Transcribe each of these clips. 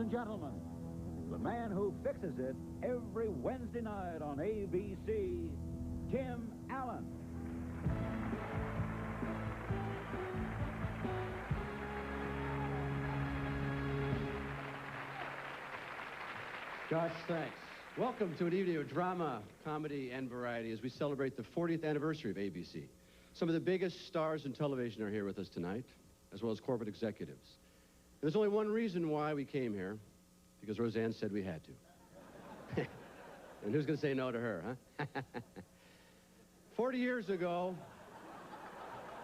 and gentlemen, the man who fixes it every Wednesday night on ABC, Tim Allen. Gosh, thanks. Welcome to an evening of drama, comedy, and variety as we celebrate the 40th anniversary of ABC. Some of the biggest stars in television are here with us tonight, as well as corporate executives. And there's only one reason why we came here, because Roseanne said we had to. And who's going to say no to her, huh? 40 years ago,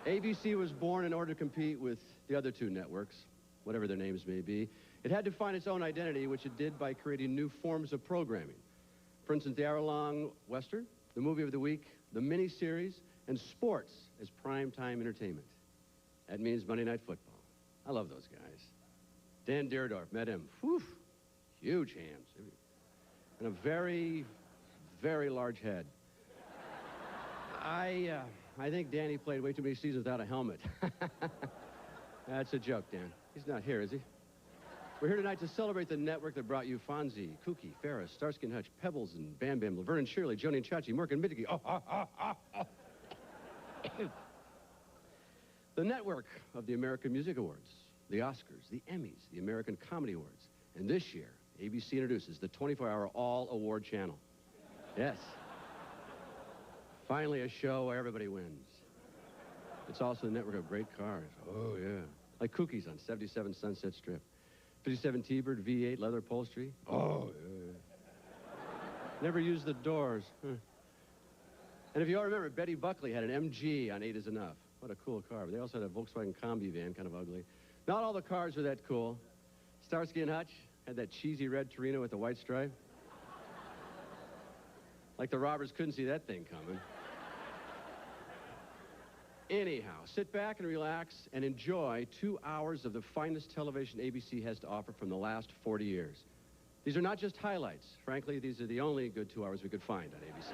ABC was born in order to compete with the other two networks, whatever their names may be. It had to find its own identity, which it did by creating new forms of programming. For instance, the hour-long Western, the movie of the week, the miniseries, and sports as primetime entertainment. That means Monday Night Football. I love those guys. Dan Dierdorf, met him. Whew, huge hands. And a very, very large head. I think Danny played way too many seasons without a helmet. That's a joke, Dan. He's not here, is he? We're here tonight to celebrate the network that brought you Fonzie, Kooky, Ferris, Starsky and Hutch, Pebbles, and Bam Bam, Laverne and Shirley, Joni and Chachi, Mork and Mindy. The network of the American Music Awards, the Oscars, the Emmys, the American Comedy Awards. And this year, ABC introduces the 24-hour all-award channel. Yes. Finally, a show where everybody wins. It's also the network of great cars. Oh, yeah. Like Cookies on 77 Sunset Strip. 57 T-Bird, V8, leather upholstery. Oh, yeah. Never used the doors. Huh. And if you all remember, Betty Buckley had an MG on 8 is Enough. What a cool car. But they also had a Volkswagen Combi van, kind of ugly. Not all the cars were that cool. Starsky and Hutch had that cheesy red Torino with the white stripe. Like the robbers couldn't see that thing coming. Anyhow, sit back and relax and enjoy 2 hours of the finest television ABC has to offer from the last 40 years. These are not just highlights. Frankly, these are the only good 2 hours we could find on ABC.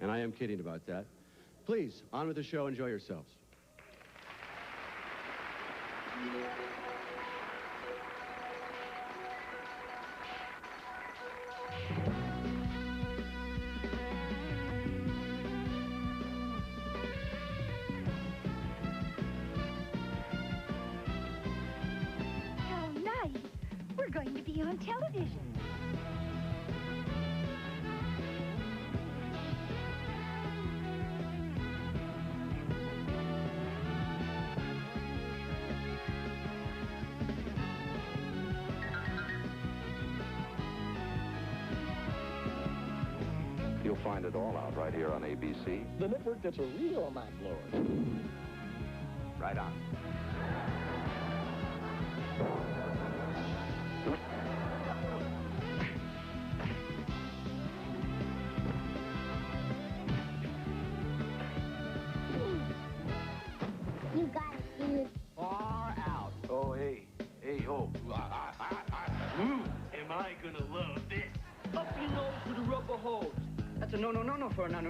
And I am kidding about that. Please, on with the show. Enjoy yourselves. We're going to be on television. You'll find it all out right here on ABC. The network that's a real mind blower. Right on. You got it, dude. Far out. Oh, hey. Hey, oh. Am I gonna love this? Up your nose with the rubber hose. That's a no for a no.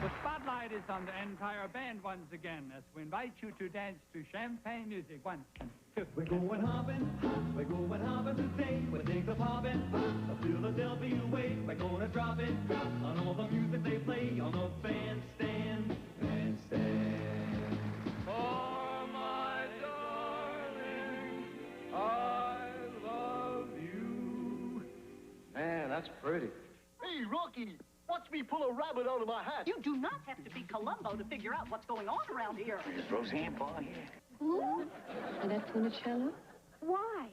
The spotlight is on the entire band once again as we invite you to dance to champagne music. 1 and 2. We're going hopping today. We'll take the poppin' of Philadelphia way. We're gonna drop it on all the music they play on the bandstand. Oh, my darling, I love you. Man, that's pretty. Hey, Rocky, watch me pull a rabbit out of my hat. You do not have to be Columbo to figure out what's going on around here. Is Roseanne Barr here? Who? And that Funicello? Why?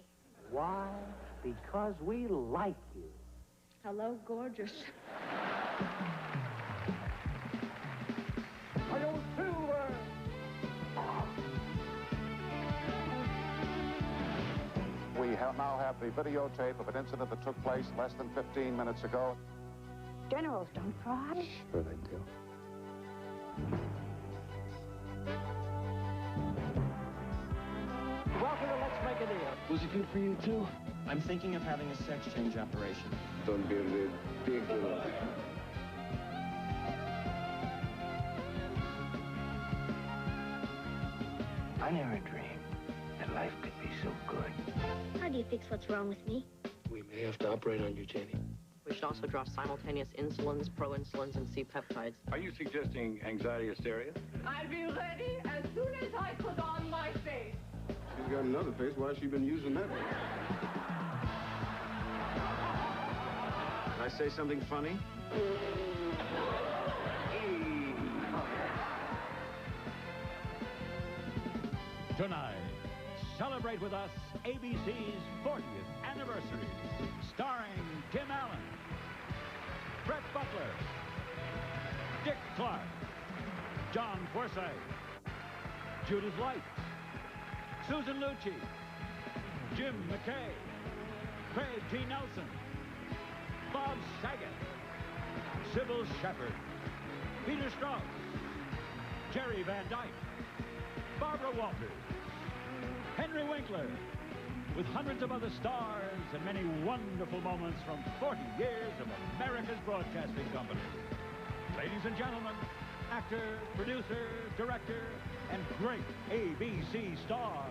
Why? Because we like you. Hello, gorgeous. Hi-yo, Silver! We now have the videotape of an incident that took place less than 15 minutes ago. Generals don't cry. Sure they do. Was it good for you, too? I'm thinking of having a sex change operation. Don't be ridiculous. I never dreamed that life could be so good. How do you fix what's wrong with me? We may have to operate on you, Jenny. We should also draw simultaneous insulins, proinsulins, and C-peptides. Are you suggesting anxiety hysteria? I'll be ready as soon as I put on my face. She's got another face. Why has she been using that one? Did I say something funny? Tonight, celebrate with us ABC's 40th anniversary, starring Tim Allen, Brett Butler, Dick Clark, John Forsythe, Judith Light, Susan Lucci, Jim McKay, Craig T. Nelson, Bob Saget, Cybill Shepherd, Peter Strauss, Jerry Van Dyke, Barbara Walters, Henry Winkler, with hundreds of other stars and many wonderful moments from 40 years of America's Broadcasting Company. Ladies and gentlemen, actor, producer, director, and great ABC star,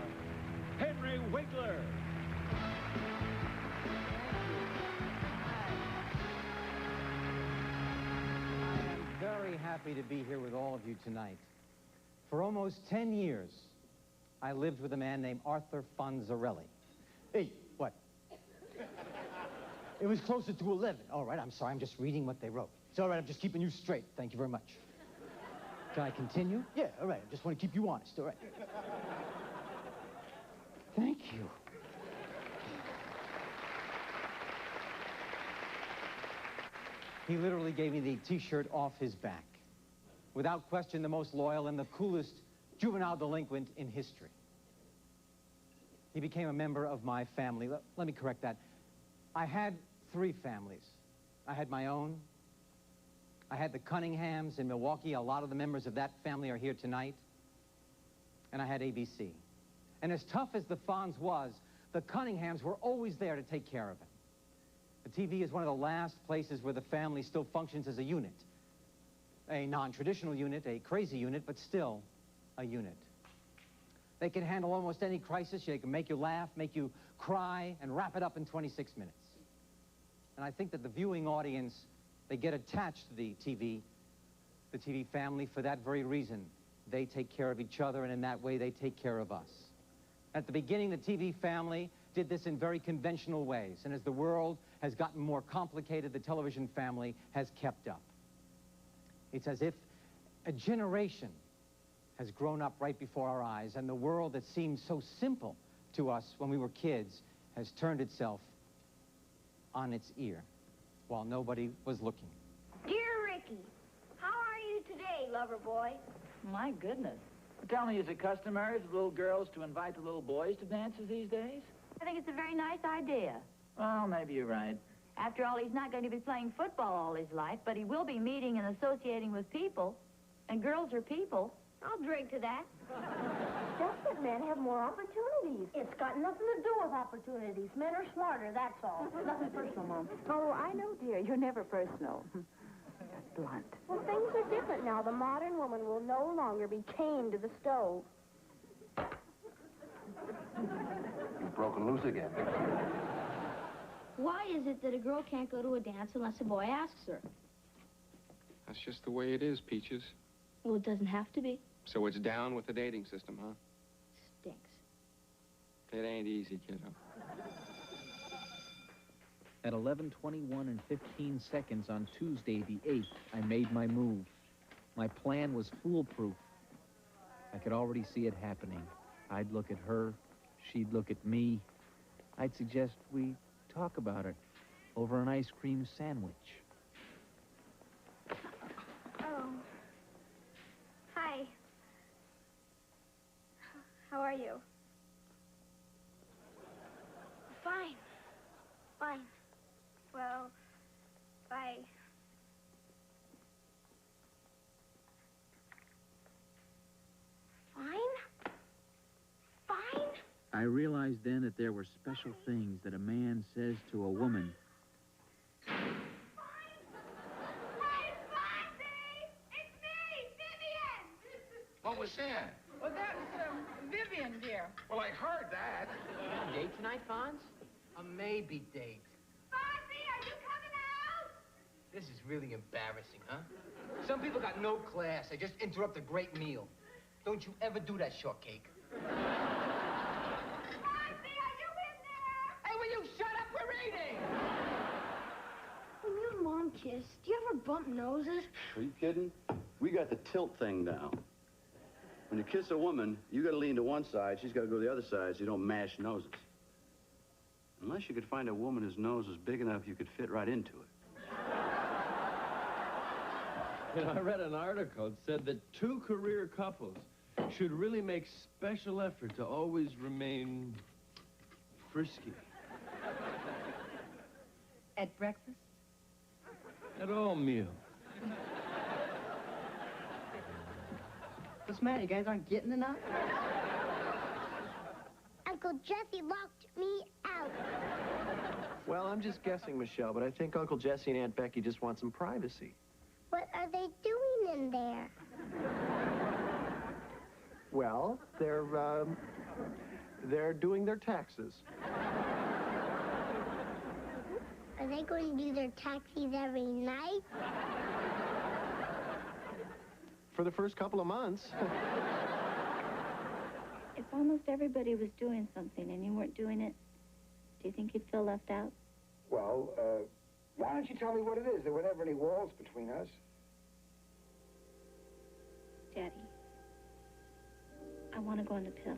Henry Winkler. I am very happy to be here with all of you tonight. For almost 10 years, I lived with a man named Arthur Fonzarelli. Hey, what? It was closer to 11. All right, I'm sorry, I'm just reading what they wrote. It's all right, I'm just keeping you straight. Thank you very much. Can I continue? Yeah, all right, I just want to keep you honest, all right? Thank you. He literally gave me the T-shirt off his back. Without question, the most loyal and the coolest juvenile delinquent in history. He became a member of my family. Let me correct that. I had 3 families. I had my own. I had the Cunninghams in Milwaukee. A lot of the members of that family are here tonight. And I had ABC. And as tough as the Fonz was, the Cunninghams were always there to take care of him. The TV is one of the last places where the family still functions as a unit. A non-traditional unit, a crazy unit, but still a unit. They can handle almost any crisis. They can make you laugh, make you cry, and wrap it up in 26 minutes. And I think that the viewing audience, they get attached to the TV family for that very reason. They take care of each other, and in that way, they take care of us. At the beginning, the TV family did this in very conventional ways, and as the world has gotten more complicated, the television family has kept up. It's as if a generation has grown up right before our eyes, and the world that seemed so simple to us when we were kids has turned itself on its ear while nobody was looking. Dear Ricky, how are you today, lover boy? My goodness. Tell me, is it customary for little girls to invite the little boys to dances these days? I think it's a very nice idea. Well, maybe you're right. After all, he's not going to be playing football all his life, but he will be meeting and associating with people. And girls are people. I'll drink to that. Just that men have more opportunities. It's got nothing to do with opportunities. Men are smarter, that's all. Nothing personal, Mom. Oh, I know, dear. You're never personal. Just blunt. Well, things are different now. The modern woman will no longer be chained to the stove. You've broken loose again. Why is it that a girl can't go to a dance unless a boy asks her? That's just the way it is, Peaches. Well, it doesn't have to be. So it's down with the dating system, huh? Stinks. It ain't easy, kiddo. At 11:21 and 15 seconds on Tuesday the 8th, I made my move. My plan was foolproof. I could already see it happening. I'd look at her, she'd look at me. I'd suggest we talk about it over an ice cream sandwich. Oh. Hi. How are you? Fine. Fine. Well, bye. Fine? Fine? I realized then that there were special things that a man says to a woman. Hey, Foxy! It's me, Vivian! What was that? Well, that's Vivian, dear. Well, I heard that. Date tonight, Fonz? A maybe date. Foxy, are you coming out? This is really embarrassing, huh? Some people got no class. They just interrupt a great meal. Don't you ever do that, shortcake. Foxy, are you in there? Hey, will you shut up? We're eating! When you and Mom kiss, do you ever bump noses? Are you kidding? We got the tilt thing now. When you kiss a woman, you got to lean to one side, she's got to go to the other side so you don't mash noses. Unless you could find a woman whose nose was big enough you could fit right into it. You know, I read an article that said that two career couples should really make special effort to always remain frisky. At breakfast? At all meals. What's the matter? You guys aren't getting enough? Uncle Jesse locked me out. Well, I'm just guessing, Michelle, but I think Uncle Jesse and Aunt Becky just want some privacy. What are they doing in there? Well, they're doing their taxes. Are they going to do their taxis every night? For the first couple of months. If almost everybody was doing something and you weren't doing it, do you think you'd feel left out? Well, why don't you tell me what it is? There were never any walls between us. Daddy, I want to go on the pill.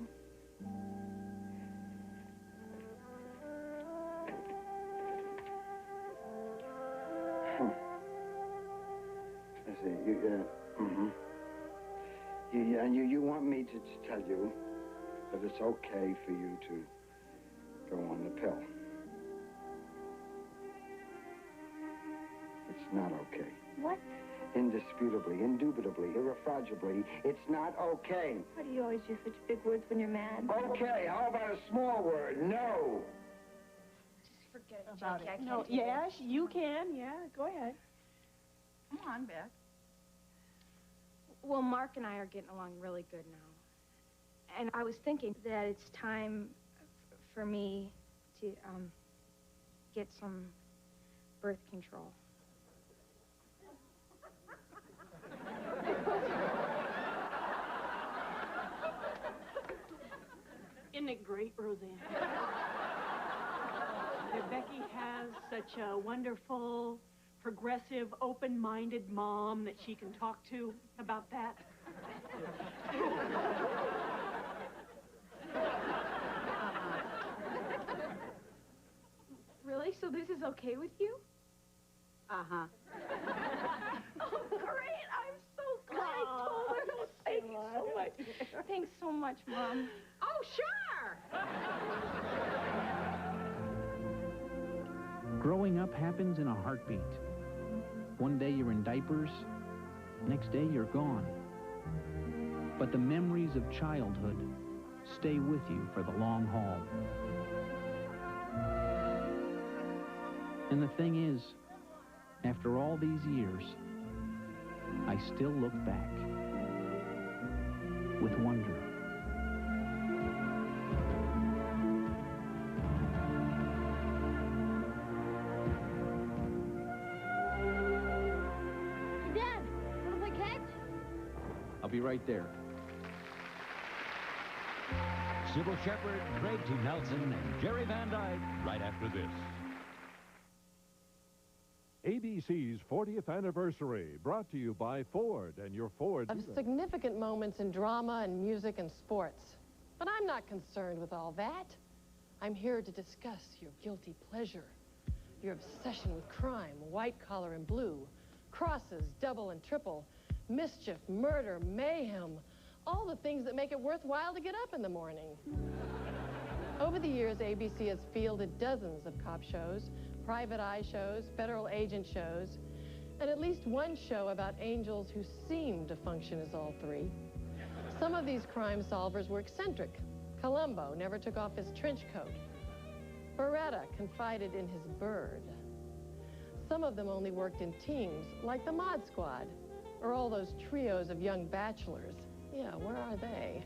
I see. You want me to tell you that it's okay for you to go on the pill. It's not okay. What? Indisputably, indubitably, irrefragably, it's not okay. Why do you always use such big words when you're mad? Okay, how about a small word? No. Just forget about it. I can't No, do yes, this. you can. Yeah, go ahead. Come on, Beth. Well, Mark and I are getting along really good now. And I was thinking that it's time for me to get some birth control. Isn't it great, Roseanne? That Becky has such a wonderful, progressive, open-minded mom that she can talk to about that. Really? So this is okay with you? Uh-huh. Oh, great! I'm so glad I told her. Thank you so much. Thanks so much, Mom. Oh, sure! Growing up happens in a heartbeat. One day you're in diapers, next day you're gone. But the memories of childhood stay with you for the long haul. And the thing is, after all these years, I still look back with wonder. Dad, what do I catch? I'll be right there. Cybill Shepherd, Craig T. Nelson, and Jerry Van Dyke right after this. ABC's 40th anniversary, brought to you by Ford and your Ford Of dealer. significant moments in drama and music and sports. But I'm not concerned with all that. I'm here to discuss your guilty pleasure, your obsession with crime, white collar and blue, crosses, double and triple, mischief, murder, mayhem, all the things that make it worthwhile to get up in the morning. Over the years, ABC has fielded dozens of cop shows, private eye shows, federal agent shows, and at least one show about angels who seemed to function as all three. Some of these crime solvers were eccentric, Columbo never took off his trench coat. Beretta confided in his bird. Some of them only worked in teams, like the Mod Squad, or all those trios of young bachelors. Yeah, where are they?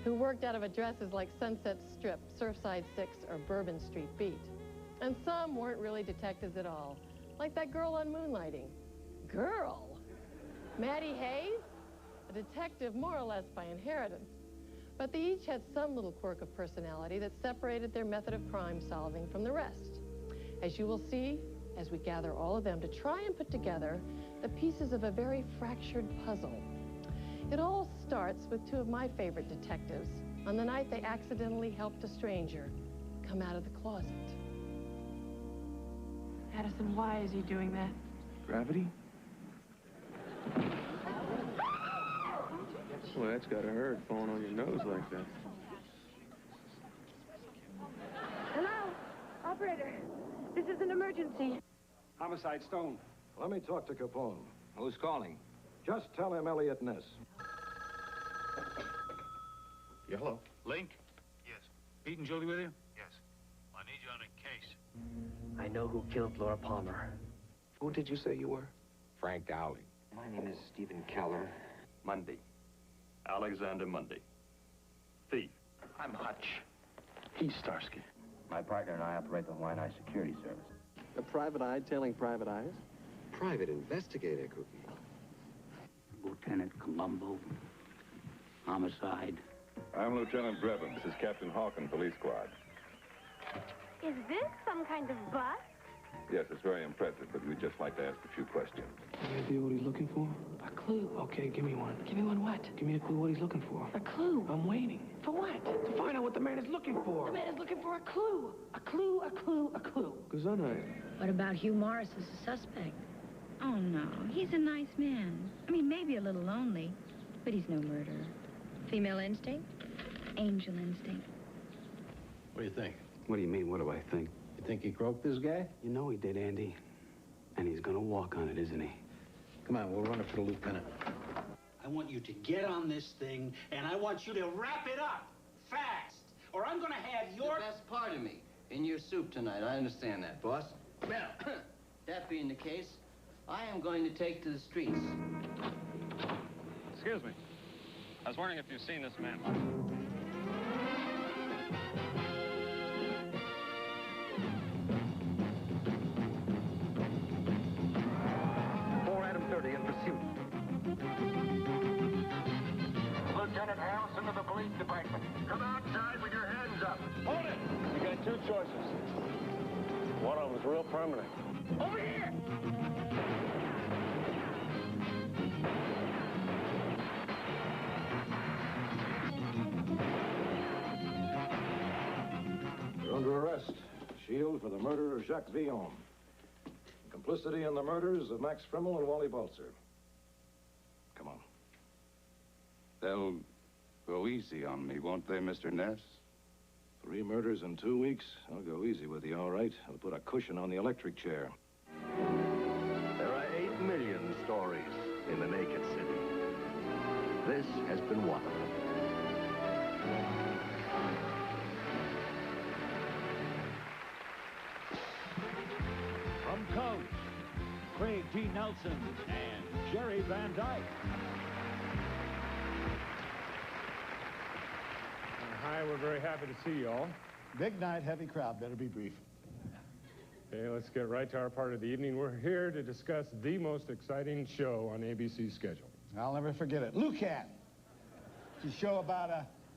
Who worked out of addresses like Sunset Strip, Surfside 6, or Bourbon Street Beat. And some weren't really detectives at all, like that girl on Moonlighting. Girl? Maddie Hayes? A detective more or less by inheritance. But they each had some little quirk of personality that separated their method of crime solving from the rest. As you will see, as we gather all of them to try and put together the pieces of a very fractured puzzle. It all starts with two of my favorite detectives on the night they accidentally helped a stranger come out of the closet. Addison, why is he doing that? Gravity? Well, that's gotta hurt, falling on your nose like that. Hello? Operator, this is an emergency. Homicide Stone. Let me talk to Capone. Who's calling? Just tell him Elliot Ness. Yeah, hello. Link? Yes. Pete and Julie with you? Yes. I need you on a case. I know who killed Laura Palmer. Who did you say you were? Frank Dowling. My name is Stephen Keller. Mundy. Alexander Mundy. Thief. I'm Hutch. He's Starsky. My partner and I operate the Hawaiian Eye Security Service. A private eye tailing private eyes? Private investigator, Cookie. Lieutenant Columbo. Homicide. I'm Lieutenant Drebin. This is Captain Hawken, Police Squad. Is this some kind of bus? Yes, it's very impressive, but we'd just like to ask a few questions. Any idea what he's looking for? A clue. Okay, give me one. Give me one what? Give me a clue what he's looking for. A clue. I'm waiting. For what? To find out what the man is looking for. The man is looking for a clue. A clue, a clue, a clue. Gesundheit. What about Hugh Morris as a suspect? Oh, no. He's a nice man. I mean, maybe a little lonely, but he's no murderer. Female instinct? Angel instinct. What do you think? What do you mean, what do I think? You think he croaked this guy? You know he did, Andy. And he's gonna walk on it, isn't he? Come on, we'll run it for the lieutenant. I want you to get on this thing, and I want you to wrap it up fast, or I'm gonna have your... The best part of me in your soup tonight. I understand that, boss. Well, that being the case, I am going to take to the streets. Excuse me. I was wondering if you've seen this man. Adam 30 in pursuit. Lieutenant Harrelson of the police department. Come outside with your hands up. Hold it! You got two choices. One of them's real permanent. Over here! You're under arrest. Shield for the murder of Jacques Villon. Complicity in the murders of Max Frimmel and Wally Balzer. Come on. They'll go easy on me, won't they, Mr. Ness? 3 murders in 2 weeks. I'll go easy with you, all right. I'll put a cushion on the electric chair. There are 8 million stories in the naked city. This has been one of them. From Coach, Craig T. Nelson and Jerry Van Dyke. Hi, we're very happy to see you all. Big night, heavy crowd. Better be brief. Okay, let's get right to our part of the evening. We're here to discuss the most exciting show on ABC's schedule. I'll never forget it. Lucan. It's a show about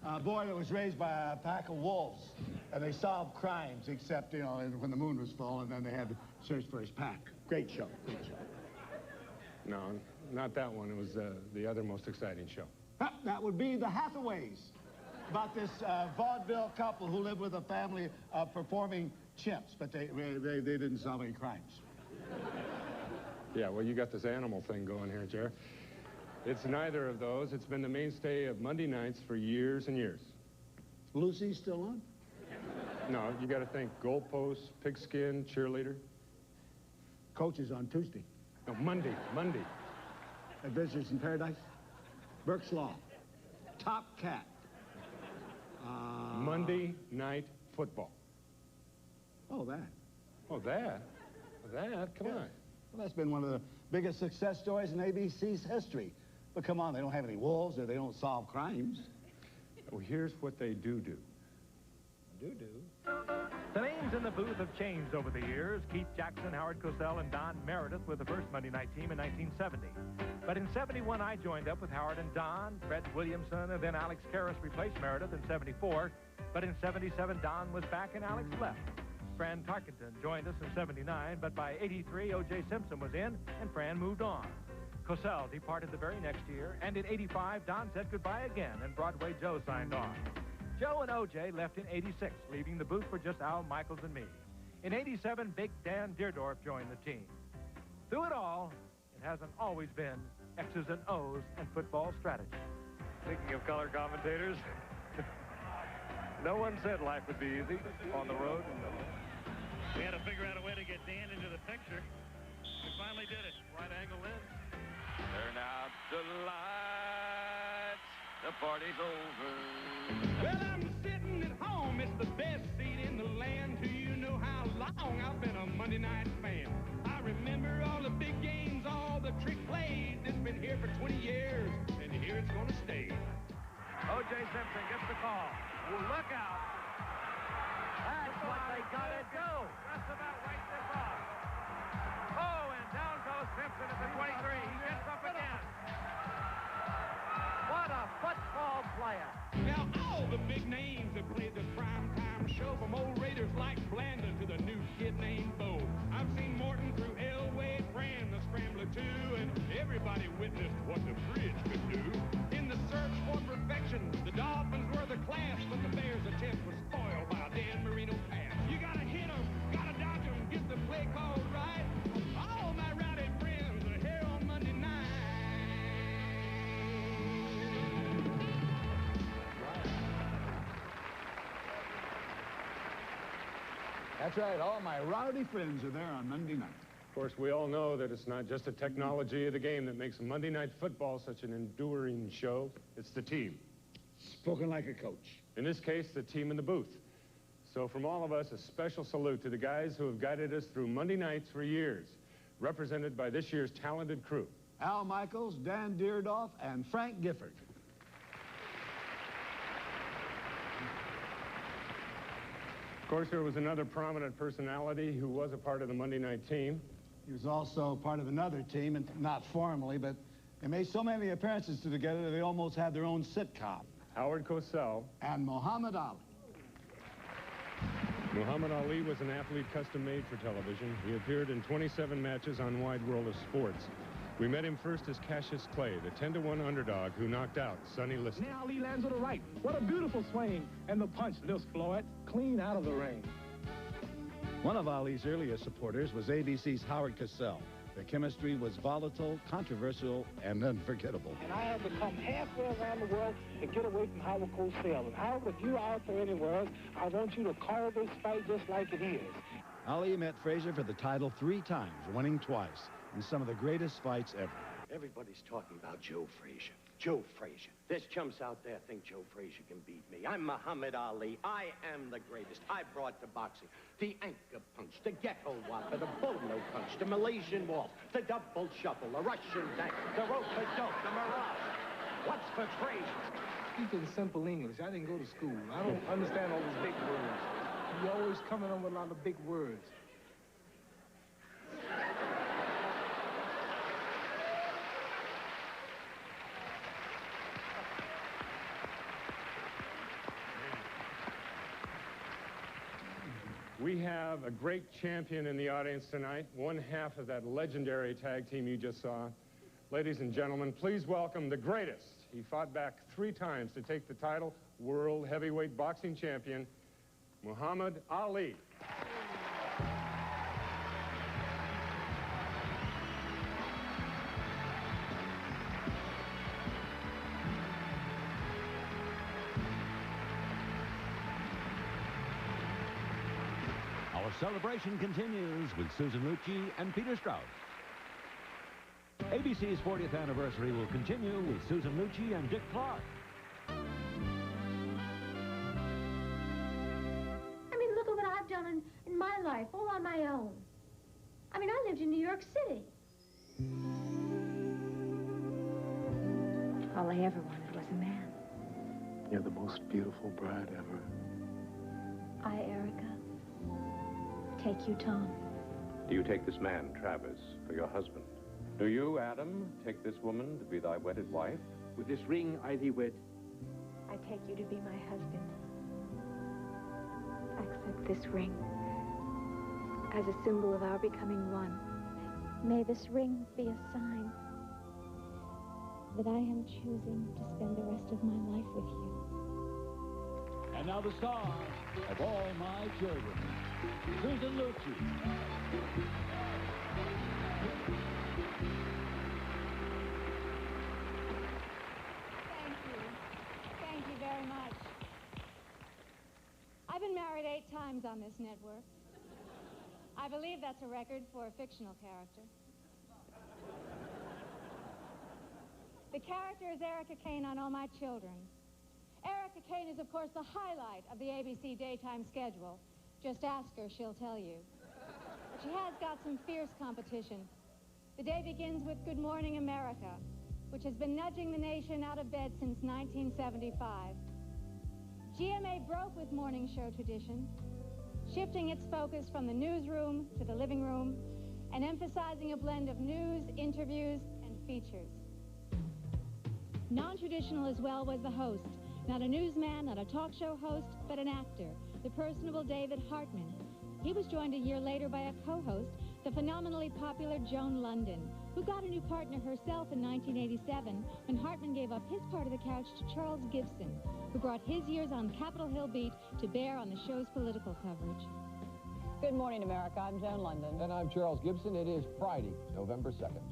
a boy that was raised by a pack of wolves. And they solved crimes, except, you know, when the moon was full, and then they had to search for his pack. Great show. Great show. No, not that one. It was the other most exciting show. That would be The Hathaways. About this vaudeville couple who lived with a family of performing chimps, but they didn't solve any crimes. Yeah, well, you got this animal thing going here, Jer. It's neither of those. It's been the mainstay of Monday nights for years and years. Lucy's still on? No, you got to think goalposts, pigskin, cheerleader. Coach is on Tuesday. No, Monday. Adventures in Paradise. Burke's Law. Top Cat. Monday Night Football. Oh, that. Oh, that? That? Come on. Well, that's been one of the biggest success stories in ABC's history. But come on, they don't have any wolves or they don't solve crimes. Well, here's what they do. The names in the booth have changed over the years. Keith Jackson, Howard Cosell, and Don Meredith were the first Monday night team in 1970. But in 71, I joined up with Howard and Don. Fred Williamson and then Alex Karras replaced Meredith in 74. But in 77, Don was back and Alex left. Fran Tarkenton joined us in 79, but by 83, O.J. Simpson was in, and Fran moved on. Cosell departed the very next year, and in 85, Don said goodbye again, and Broadway Joe signed on. Joe and O.J. left in 86, leaving the booth for just Al Michaels and me. In 87, Big Dan Deerdorf joined the team. Through it all, it hasn't always been X's and O's and football strategy. Speaking of color commentators, no one said life would be easy on the road. We had to figure out a way to get Dan into the picture. We finally did it. Right angle in. Turn out the lights. The party's over. Well, I'm sitting at home. It's the best seat in the land. Do you know how long I've been a Monday night fan? I remember all the big games, all the trick plays. It's been here for 20 years, and here it's going to stay. O.J. Simpson gets the call. Look out. That's what they got to do. Just about wipe this off. Oh, and down goes Simpson at the 23. He gets up again. What a football player. Now, all the big names have played the primetime show, from old Raiders like Blandon to the new kid named Bo. I've seen Morton through Elway, Fran, the Scrambler too, and everybody witnessed what the bridge could do. In the search for perfection, the Dolphins were the class, but the Bears' attempt was spoiled by a Dan Marino pass. You gotta hit them, gotta dodge them, get the play called right. All my rowdy friends are here on Monday night. That's right. All my rowdy friends are there on Monday night. Of course, we all know that it's not just the technology of the game that makes Monday Night Football such an enduring show. It's the team. Spoken like a coach. In this case, the team in the booth. So from all of us, a special salute to the guys who have guided us through Monday nights for years, represented by this year's talented crew. Al Michaels, Dan Deerdorf, and Frank Gifford. Of course, there was another prominent personality who was a part of the Monday night team. He was also part of another team, and not formally, but they made so many appearances together that they almost had their own sitcom. Howard Cosell. And Muhammad Ali. Muhammad Ali was an athlete custom-made for television. He appeared in 27 matches on Wide World of Sports. We met him first as Cassius Clay, the 10-to-1 underdog who knocked out Sonny Liston. Now Ali lands on the right. What a beautiful swing. And the punch lifts Floyd clean out of the ring. One of Ali's earliest supporters was ABC's Howard Cosell. Their chemistry was volatile, controversial, and unforgettable. And I had to come halfway around the world to get away from Howard Cosell. And Howard, if you're out there anywhere, I want you to call this fight just like it is. Ali met Frazier for the title 3 times, winning twice in some of the greatest fights ever. Everybody's talking about Joe Frazier. Joe Frazier. There's chumps out there think Joe Frazier can beat me. I'm Muhammad Ali. I am the greatest. I brought to boxing the anchor punch, the ghetto whopper, the bolo punch, the Malaysian waltz, the double shuffle, the Russian dance, the rope-a-dope, the mirage. What's for Frazier? Speaking simple English, I didn't go to school. I don't understand all these big words. You always coming up with a lot of big words. We have a great champion in the audience tonight, one half of that legendary tag team you just saw. Ladies and gentlemen, please welcome the greatest. He fought back 3 times to take the title, World Heavyweight Boxing Champion, Muhammad Ali. Our celebration continues with Susan Lucci and Peter Strauss. ABC's 40th anniversary will continue with Susan Lucci and Dick Clark. down in my life, all on my own. I mean, I lived in New York City. All I ever wanted was a man. You're the most beautiful bride ever. I, Erica, take you, Tom. Do you take this man, Travis, for your husband? Do you, Adam, take this woman to be thy wedded wife? With this ring I thee wed. I take you to be my husband. Accept this ring as a symbol of our becoming one. May this ring be a sign that I am choosing to spend the rest of my life with you. And now the star of All My Children, Susan Lucci. Thank you very much. I've been married 8 times on this network. I believe that's a record for a fictional character. The character is Erica Kane on All My Children. Erica Kane is, of course, the highlight of the ABC daytime schedule. Just ask her, she'll tell you. But she has got some fierce competition. The day begins with Good Morning America, which has been nudging the nation out of bed since 1975. GMA broke with morning show tradition, shifting its focus from the newsroom to the living room and emphasizing a blend of news, interviews, and features. Non-traditional as well was the host. Not a newsman, not a talk show host, but an actor, the personable David Hartman. He was joined a year later by a co-host, the phenomenally popular Joan London, who got a new partner herself in 1987 when Hartman gave up his part of the couch to Charles Gibson, who brought his years on Capitol Hill beat to bear on the show's political coverage. Good morning, America. I'm Joan London. And I'm Charles Gibson. It is Friday, November 2nd.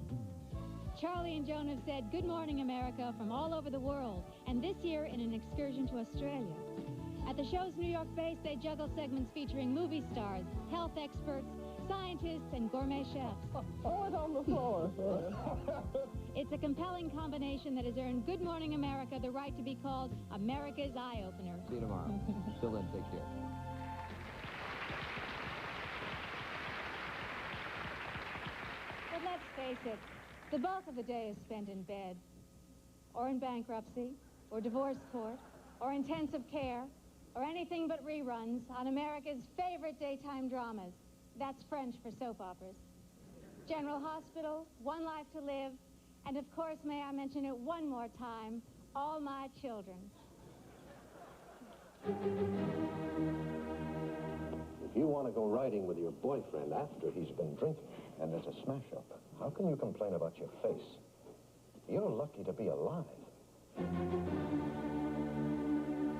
Charlie and Joan have said Good Morning America from all over the world, and this year in an excursion to Australia. At the show's New York base, they juggle segments featuring movie stars, health experts, scientists, and gourmet chefs. Oh, it's on the floor. It's a compelling combination that has earned Good Morning America the right to be called America's eye-opener. See you tomorrow. Till then, take care. But let's face it, the bulk of the day is spent in bed, or in bankruptcy, or divorce court, or intensive care, or anything but reruns on America's favorite daytime dramas. That's French for soap operas. General Hospital, One Life to Live, and of course, may I mention it one more time, All My Children. If you want to go riding with your boyfriend after he's been drinking and there's a smash-up, how can you complain about your face? You're lucky to be alive.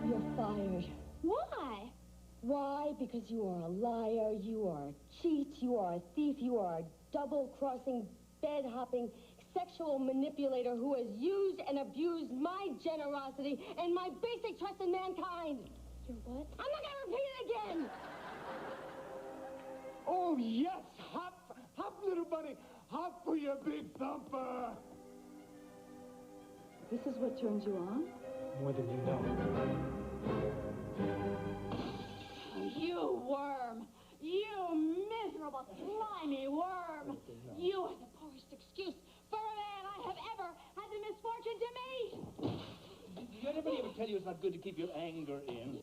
You're fired. Why? Why? Because you are a liar, you are a cheat, you are a thief, you are a double-crossing, bed-hopping, sexual manipulator who has used and abused my generosity and my basic trust in mankind. You're what? I'm not gonna repeat it again! Oh, yes! Hop, hop, little bunny! Hop for your big thumper! This is what turns you on? What did you know? You worm! You miserable, slimy worm! You are the poorest excuse for a man I have ever had the misfortune to meet! Did anybody ever tell you it's not good to keep your anger in?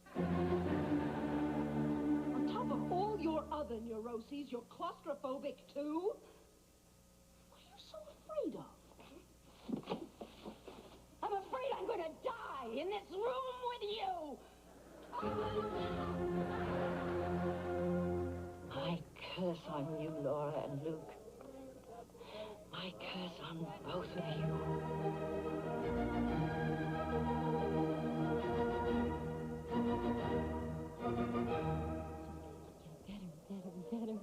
On top of all your other neuroses, you're claustrophobic too? What are you so afraid of? I'm afraid I'm gonna die in this room with you! My curse on you, Laura and Luke. My curse on both of you. Better.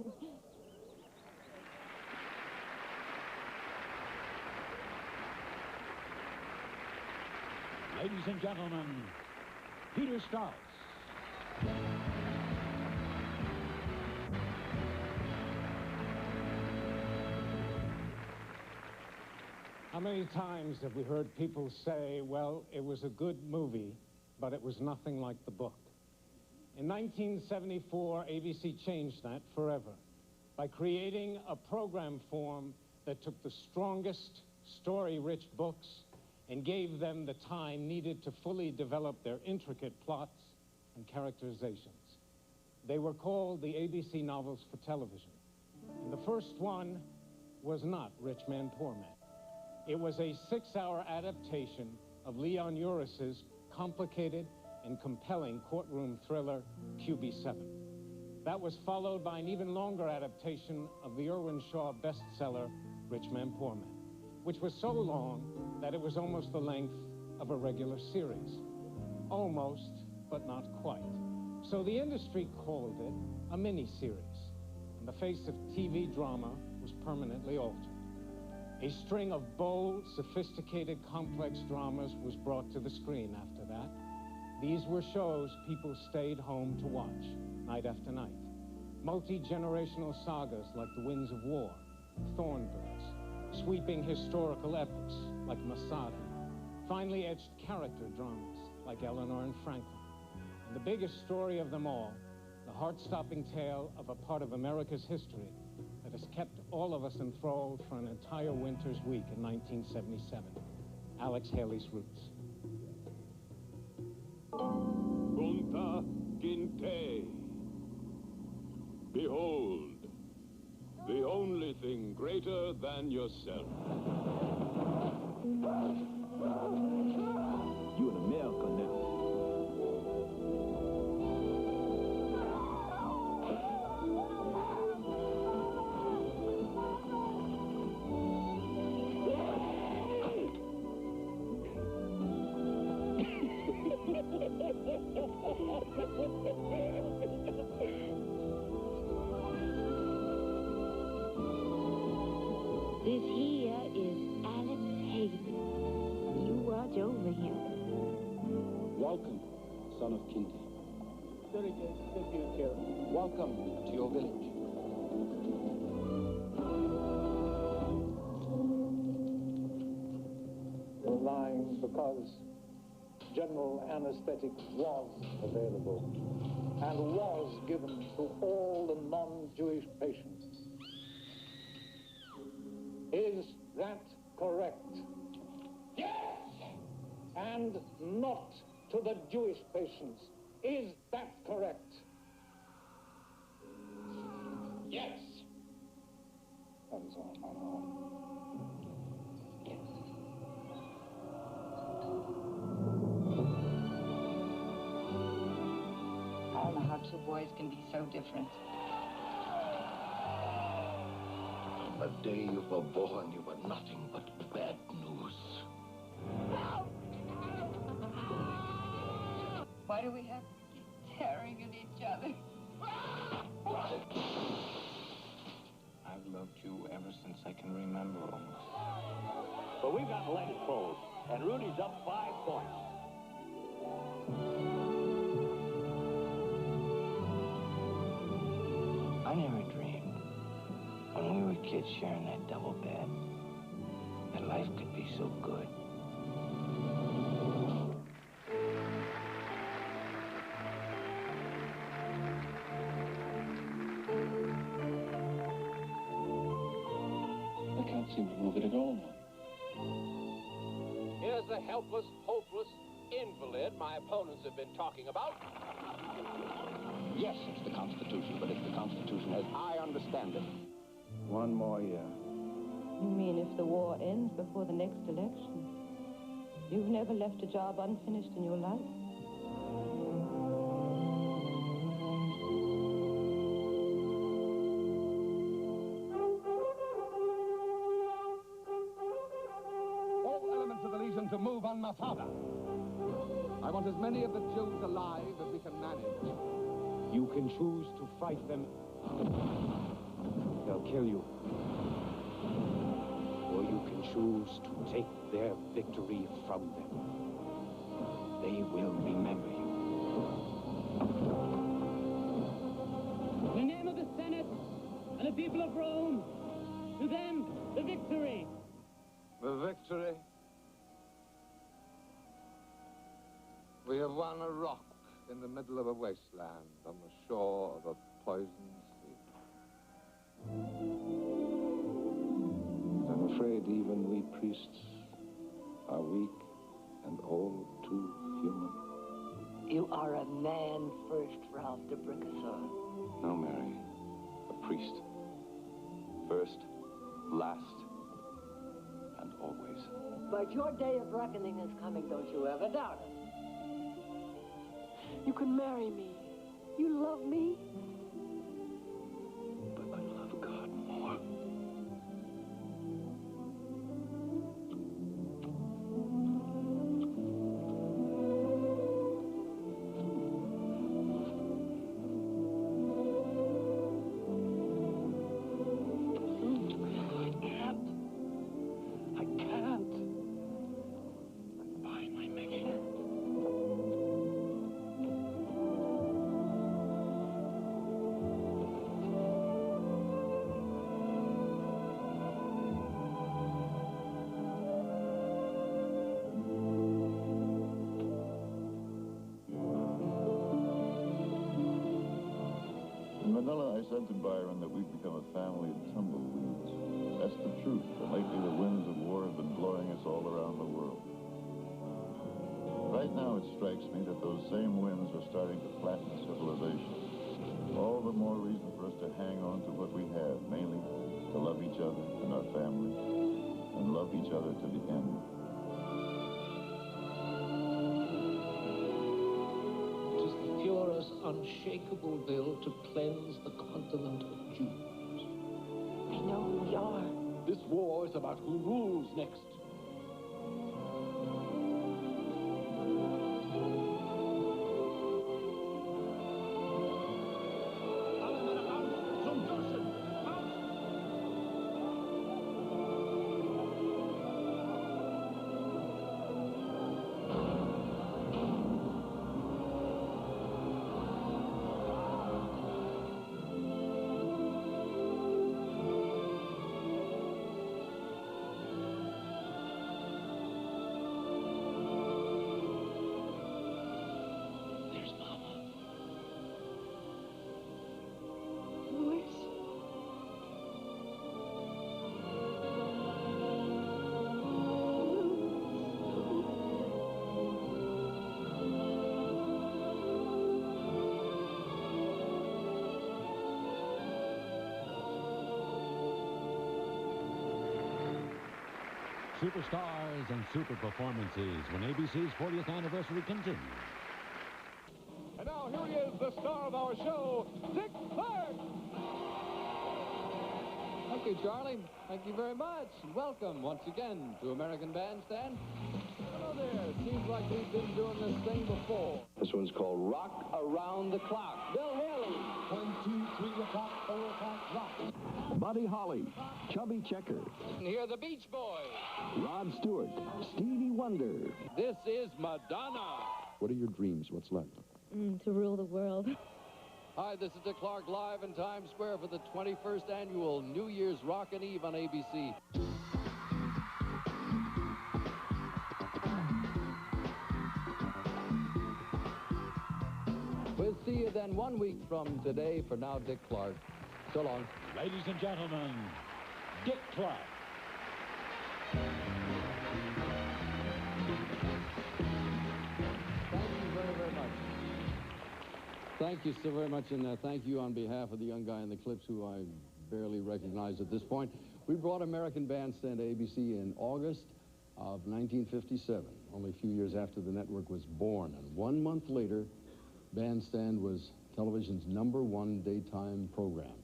Ladies and gentlemen, Peter Strauss. How many times have we heard people say, well, it was a good movie, but it was nothing like the book? In 1974, ABC changed that forever by creating a program form that took the strongest, story-rich books and gave them the time needed to fully develop their intricate plots and characterizations. They were called the ABC novels for television. And the first one was not Rich Man, Poor Man. It was a 6-hour adaptation of Leon Uris's complicated and compelling courtroom thriller, QB7. That was followed by an even longer adaptation of the Irwin Shaw bestseller, Rich Man, Poor Man, which was so long that it was almost the length of a regular series. Almost, but not quite. So the industry called it a mini-series, and the face of TV drama was permanently altered. A string of bold, sophisticated, complex dramas was brought to the screen after that. These were shows people stayed home to watch, night after night. Multi-generational sagas like The Winds of War, Thornbirds, sweeping historical epics like Masada, finely edged character dramas like Eleanor and Franklin. And the biggest story of them all, the heart-stopping tale of a part of America's history that has kept all of us enthralled for an entire winter's week in 1977, Alex Haley's Roots. Kunta Kinte. Behold, the only thing greater than yourself. You in America now. This here is Alex Haley. You watch over him. Welcome, son of Kinte. Very good. Thank you, Kira. Welcome to your village. You're lying because general anesthetic was available and was given to all the non-Jewish patients. Is that correct? Yes! And not to the Jewish patients. Is that correct? Yes! That is all, my lord. I don't know how two boys can be so different. The day you were born, you were nothing but bad news. Why do we have to keep tearing at each other? I've loved you ever since I can remember almost. But we've got to let it close, and Rudy's up 5 points. I never dreamed, when we were kids sharing that double bed, that life could be so good. I can't seem to move it at all now. Here's the helpless, hopeless invalid my opponents have been talking about. Yes, it's the Constitution, but it's the Constitution as I understand it. One more year. You mean if the war ends before the next election? You've never left a job unfinished in your life? All elements of the Legion to move on Masada. I want as many of the Jews alive as we can manage. You can choose to fight them. They'll kill you. Or you can choose to take their victory from them. They will remember you. In the name of the Senate and the people of Rome, to them, the victory. The victory? We have won a rock in the middle of a wasteland on the shore of a poisoned sea. I'm afraid even we priests are weak and all too human. You are a man first, Ralph de Bricassor. No, Mary. A priest. First, last, and always. But your day of reckoning is coming, don't you ever doubt it. You can marry me. You love me. But I love God more. I can't. Finally, Mickey. In Manila, I said to Byron that we've become a family of tumbleweeds. That's the truth, and lately the winds of war have been blowing us all around the world. Right now, it strikes me that those same winds are starting to flatten civilization. All the more reason for us to hang on to what we have, mainly to love each other and our family, and love each other to the end. It is the Führer's unshakable will to cleanse the continent of Jews. We know who we are. This war is about who rules next. Superstars and super performances when ABC's 40th anniversary continues. And now here he is, the star of our show, Dick Clark. Thank you, Charlie. Thank you very much. Welcome once again to American Bandstand. Hello there. Seems like we've been doing this thing before. This one's called Rock Around the Clock. Bill Haley. 1, 2, 3 o'clock, 4 o'clock, rock. Buddy Holly, Chubby Checker, And here are the Beach Boys. Rod Stewart, Stevie Wonder. This is Madonna. What are your dreams? What's left? To rule the world. Hi, this is Dick Clark live in Times Square for the 21st annual New Year's Rockin' Eve on ABC. We'll see you then 1 week from today. For now, Dick Clark. So long. Ladies and gentlemen, Dick Clark. Thank you very, very much. Thank you so very much, and thank you on behalf of the young guy in the clips who I barely recognize at this point. We brought American Bandstand to ABC in August of 1957, only a few years after the network was born. And 1 month later, Bandstand was television's #1 daytime program.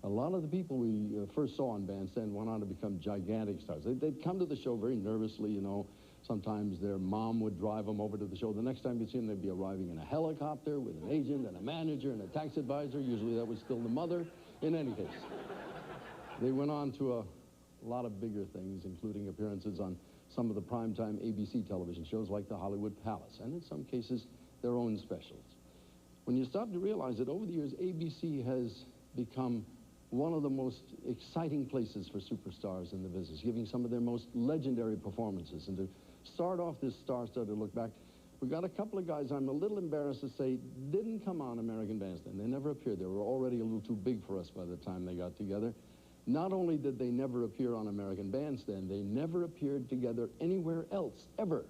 A lot of the people we first saw on Bandstand went on to become gigantic stars. They'd come to the show very nervously, you know. Sometimes their mom would drive them over to the show. The next time you'd see them, they'd be arriving in a helicopter with an agent and a manager and a tax advisor. Usually that was still the mother. In any case, they went on to a lot of bigger things, including appearances on some of the primetime ABC television shows like the Hollywood Palace, and in some cases, their own specials. When you stop to realize that over the years, ABC has become one of the most exciting places for superstars in the business, giving some of their most legendary performances. And to start off this star-studded look back, We got a couple of guys I'm a little embarrassed to say didn't come on American Bandstand. They never appeared. They were already a little too big for us by the time they got together. Not only did they never appear on American Bandstand, they never appeared together anywhere else, ever,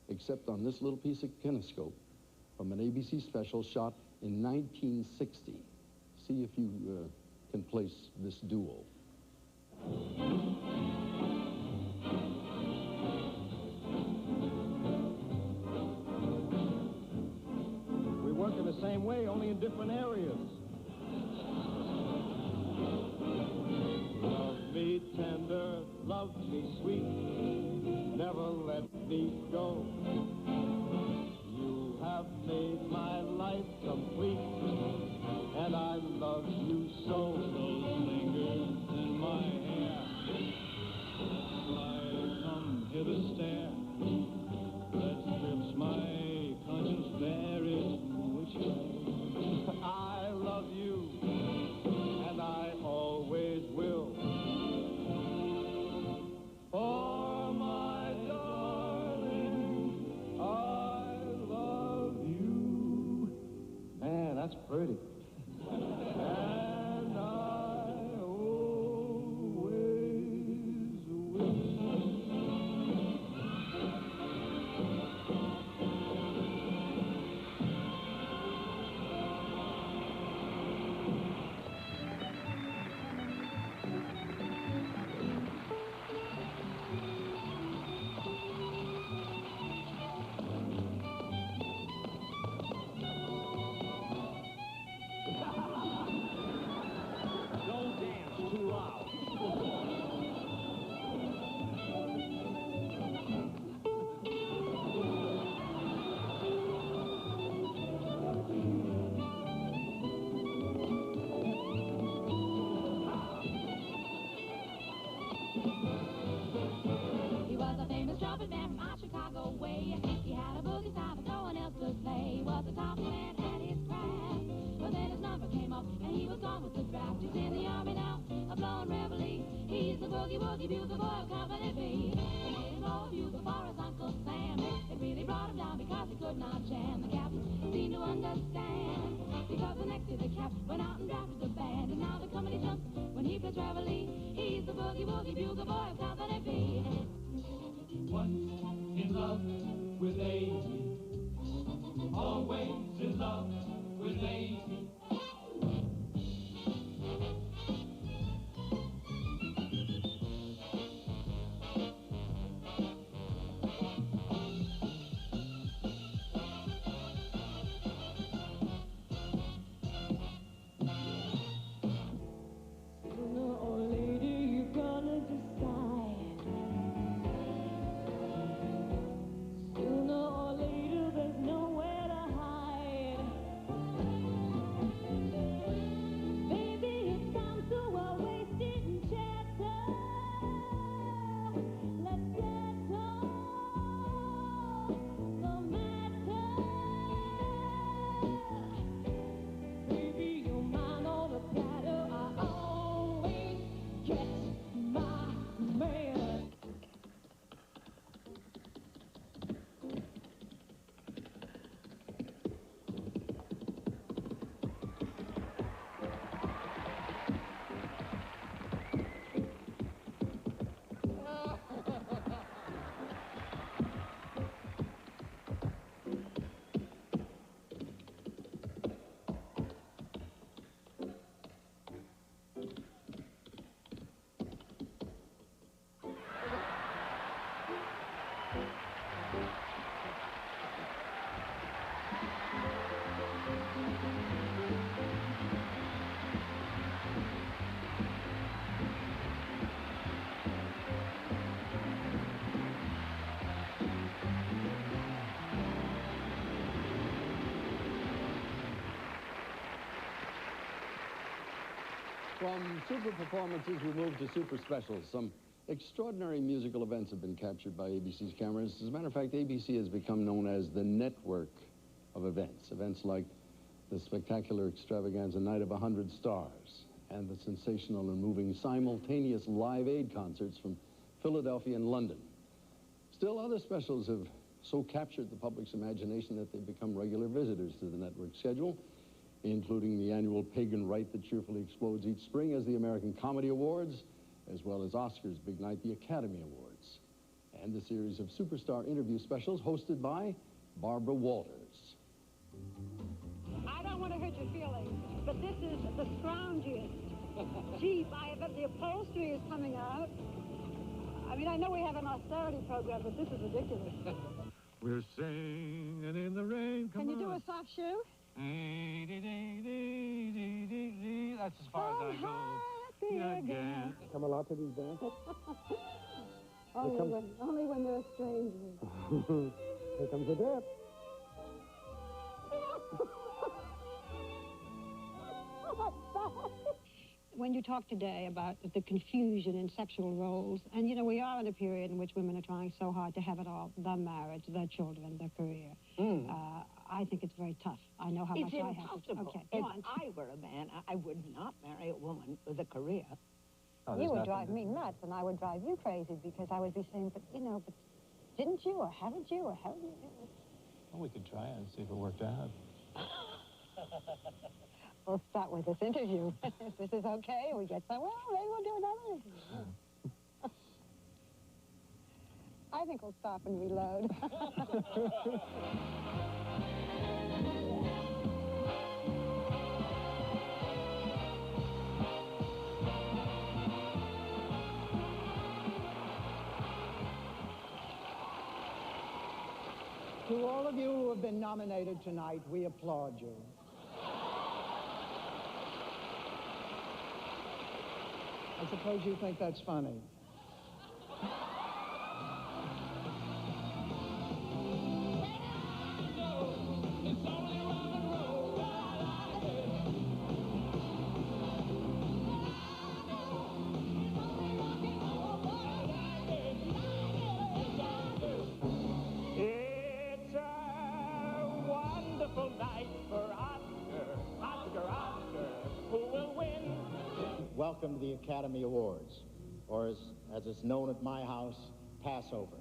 except on this little piece of kinescope from an ABC special shot in 1960. See if you can place this duel. We work in the same way, only in different areas. Love me tender, love me sweet, never let me go. You have made my life complete, and I love you so. Those fingers in my hair, I come here to stare. That strips my conscience bare in which way. I love you, and I always will. For my darling, I love you. Man, that's pretty. And I always will. Don't dance too loud. He was a famous trumpet man from our Chicago way. He had a boogie style that no one else could play. He was a top man at his craft. But then his number came up and he was gone with the draft. He's in the army now, a blowing reveille. He's the boogie woogie bugle boy of Company B. He made his old bugle for his Uncle Sam. It really brought him down because he could not jam. The captain seemed to understand, because the next year the cap went out and drafted the band. And now the company jumps when he plays reveille. He's the boogie woogie bugle boy of Company B. Once in love with Amy, always in love with Amy. Sooner or later you're gonna decide. Sooner or later there's nowhere to hide. Baby, it's time to well wasted chatter. Let's settle the matter. Baby, you're mine on the platter. I always get my man. From super performances, we move to super specials. Some extraordinary musical events have been captured by ABC's cameras. As a matter of fact, ABC has become known as the network of events. Events like the spectacular extravaganza Night of 100 Stars and the sensational and moving simultaneous Live Aid concerts from Philadelphia and London. Still, other specials have so captured the public's imagination that they've become regular visitors to the network schedule, including the annual pagan rite that cheerfully explodes each spring as the American Comedy Awards, as well as Oscars' big night, the Academy Awards, and a series of superstar interview specials hosted by Barbara Walters. I don't want to hurt your feelings, but this is the scroungiest Jeep I have ever. The upholstery is coming out. I mean, I know we have an austerity program, but this is ridiculous. We're singing in the rain. Can you do a soft shoe? That's as far as I go. Again. Come a lot to these bands? only when they're strangers. Here comes the dip. When you talk today about the confusion in sexual roles, and you know, we are in a period in which women are trying so hard to have it all, the marriage, the children, the career. I think it's very tough. I know how much I have to... It's impossible. Okay, If I were a man, I would not marry a woman with a career. Oh, you would drive me nuts, and I would drive you crazy, because I would be saying, but, you know, but didn't you, or haven't you, or haven't you? Well, we could try it and see if it worked out. We'll start with this interview. If this is okay, we get somewhere, maybe we'll do another interview. I think we'll stop and reload. To all of you who have been nominated tonight, we applaud you. I suppose you think that's funny. It's a wonderful night for Oscar, who will win? Welcome to the Academy Awards, or as it's known at my house, Passover.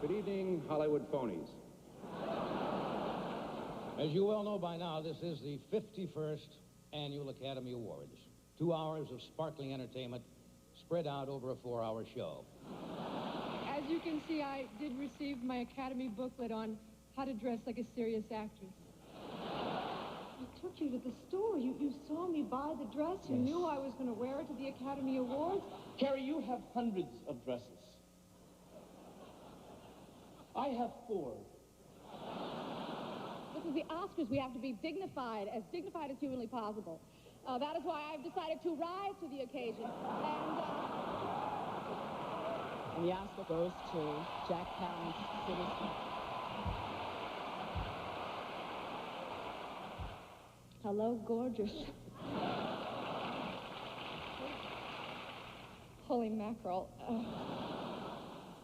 Good evening, Hollywood phonies. As you well know by now, this is the 51st Annual Academy Awards. 2 hours of sparkling entertainment spread out over a 4-hour show. As you can see, I did receive my Academy booklet on how to dress like a serious actress. I took you to the store. You saw me buy the dress. You knew I was going to wear it to the Academy Awards. Carrie, you have hundreds of dresses. I have 4. This is the Oscars. We have to be dignified as humanly possible. That is why I've decided to rise to the occasion. And the Oscar goes to Jack Palance, Citizen. Hello, gorgeous. Holy mackerel.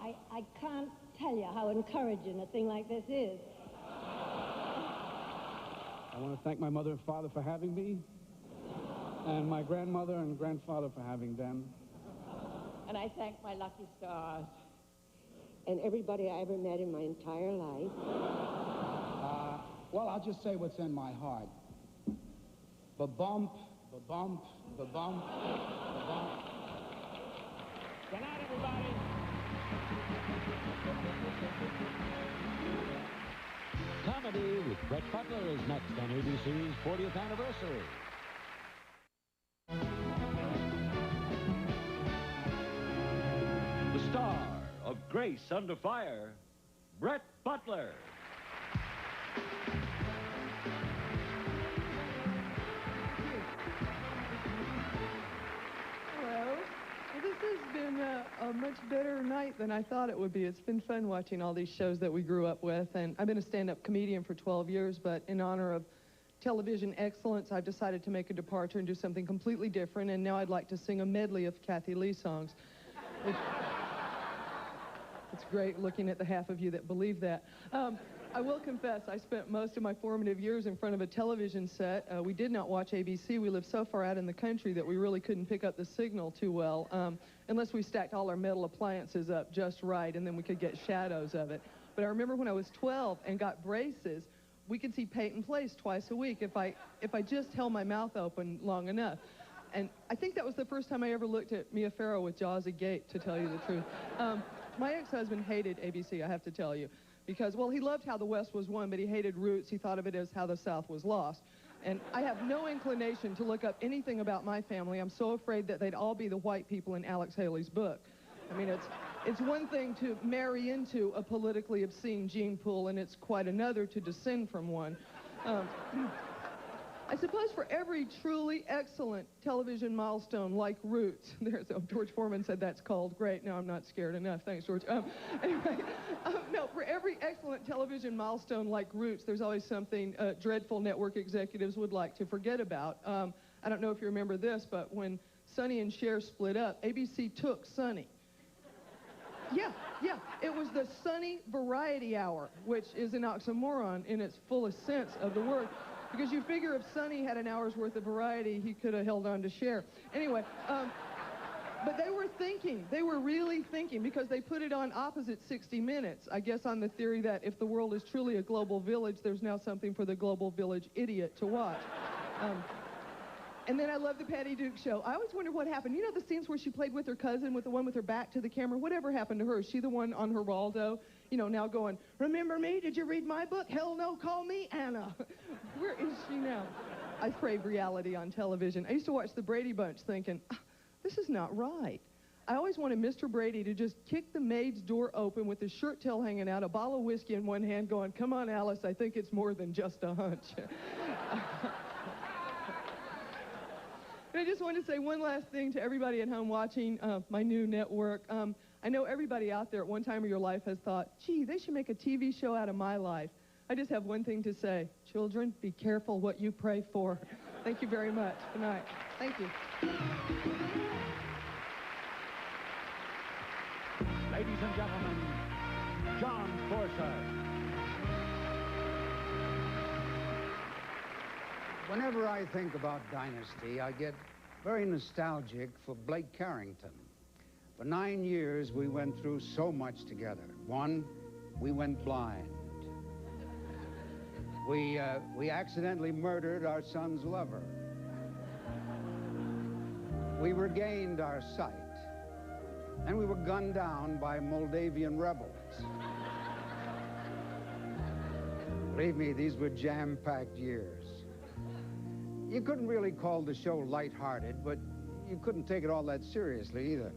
I can't tell you how encouraging a thing like this is. I want to thank my mother and father for having me, and my grandmother and grandfather for having them. And I thank my lucky stars. And everybody I ever met in my entire life. Well, I'll just say what's in my heart. Ba-bump, ba-bump, ba-bump, ba-bump. Good night, everybody. Comedy with Brett Butler is next on ABC's 40th anniversary. The star of Grace Under Fire, Brett Butler. Hello. Well, this has been a much better night than I thought it would be. It's been fun watching all these shows that we grew up with, and I've been a stand-up comedian for 12 years, but in honor of television excellence, I've decided to make a departure and do something completely different, and now I'd like to sing a medley of Kathy Lee songs. It's great looking at the half of you that believe that. I will confess, I spent most of my formative years in front of a television set. We did not watch ABC. We lived so far out in the country that we really couldn't pick up the signal too well, unless we stacked all our metal appliances up just right, and then we could get shadows of it. But I remember when I was 12 and got braces, we could see Peyton Place twice a week if I just held my mouth open long enough. And I think that was the first time I ever looked at Mia Farrow with jaws agape, to tell you the truth. My ex-husband hated ABC, I have to tell you, because, well, he loved how the West was won, but he hated Roots. He thought of it as how the South was lost. And I have no inclination to look up anything about my family. I'm so afraid that they'd all be the white people in Alex Haley's book. I mean, it's one thing to marry into a politically obscene gene pool, and it's quite another to descend from one. I suppose for every truly excellent television milestone like Roots, George Foreman said that's called. Great, now I'm not scared enough. Thanks, George. Anyway, no, for every excellent television milestone like Roots, there's always something dreadful network executives would like to forget about. I don't know if you remember this, but when Sonny and Cher split up, ABC took Sonny. Yeah, it was the Sonny Variety Hour, which is an oxymoron in its fullest sense of the word. Because you figure if Sonny had an hour's worth of variety, he could have held on to Cher. Anyway, but they were thinking. They were really thinking, because they put it on opposite 60 Minutes, I guess on the theory that if the world is truly a global village, there's now something for the global village idiot to watch. And then I love the Patty Duke show. I always wonder what happened. You know the scenes where she played with her cousin, with the one with her back to the camera? Whatever happened to her? Is she the one on Geraldo, you know, now going, remember me? Did you read my book? Hell no, call me Anna. Where is she now? I crave reality on television. I used to watch the Brady Bunch thinking, this is not right. I always wanted Mr. Brady to just kick the maid's door open with his shirt tail hanging out, a bottle of whiskey in one hand, going, come on, Alice, I think it's more than just a hunch. I just want to say one last thing to everybody at home watching my new network. I know everybody out there at one time of your life has thought, gee, they should make a TV show out of my life. I just have one thing to say. Children, be careful what you pray for. Thank you very much. Good night. Thank you. Ladies and gentlemen, John Forsythe. Whenever I think about Dynasty, I get very nostalgic for Blake Carrington. For 9 years, we went through so much together. One, we went blind. We accidentally murdered our son's lover. We regained our sight. And we were gunned down by Moldavian rebels. Believe me, these were jam-packed years. You couldn't really call the show lighthearted, but you couldn't take it all that seriously either.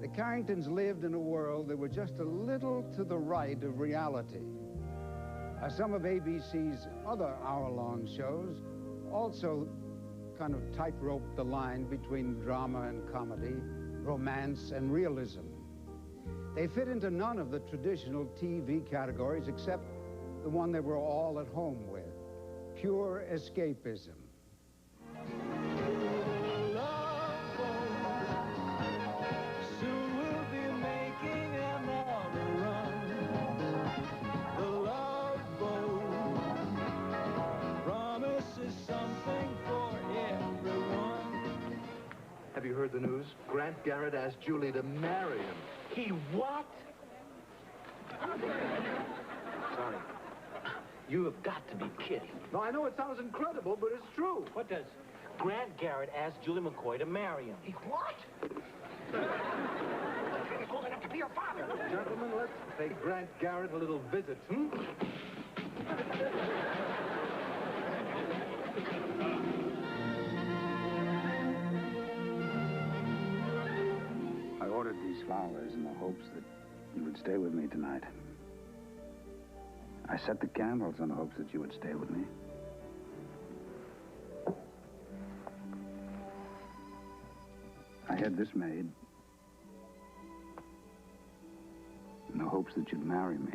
The Carringtons lived in a world that was just a little to the right of reality. Some of ABC's other hour-long shows also kind of tightrope the line between drama and comedy, romance and realism. They fit into none of the traditional TV categories except the one they were all at home with, pure escapism. Have you heard the news? Grant Garrett asked Julie to marry him. He what? Sorry. You have got to be kidding. No, I know it sounds incredible, but it's true. What does? Grant Garrett asked Julie McCoy to marry him. He what? He's old enough to be your father. Gentlemen, let's pay Grant Garrett a little visit, I ordered these flowers in the hopes that you would stay with me tonight. I set the candles in the hopes that you would stay with me. I had this made in the hopes that you'd marry me.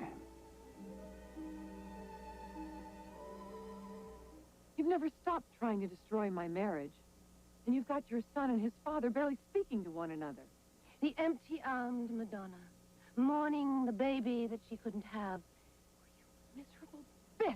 You've never stopped trying to destroy my marriage. And you've got your son and his father barely speaking to one another. The empty-armed Madonna, mourning the baby that she couldn't have. You miserable bitch.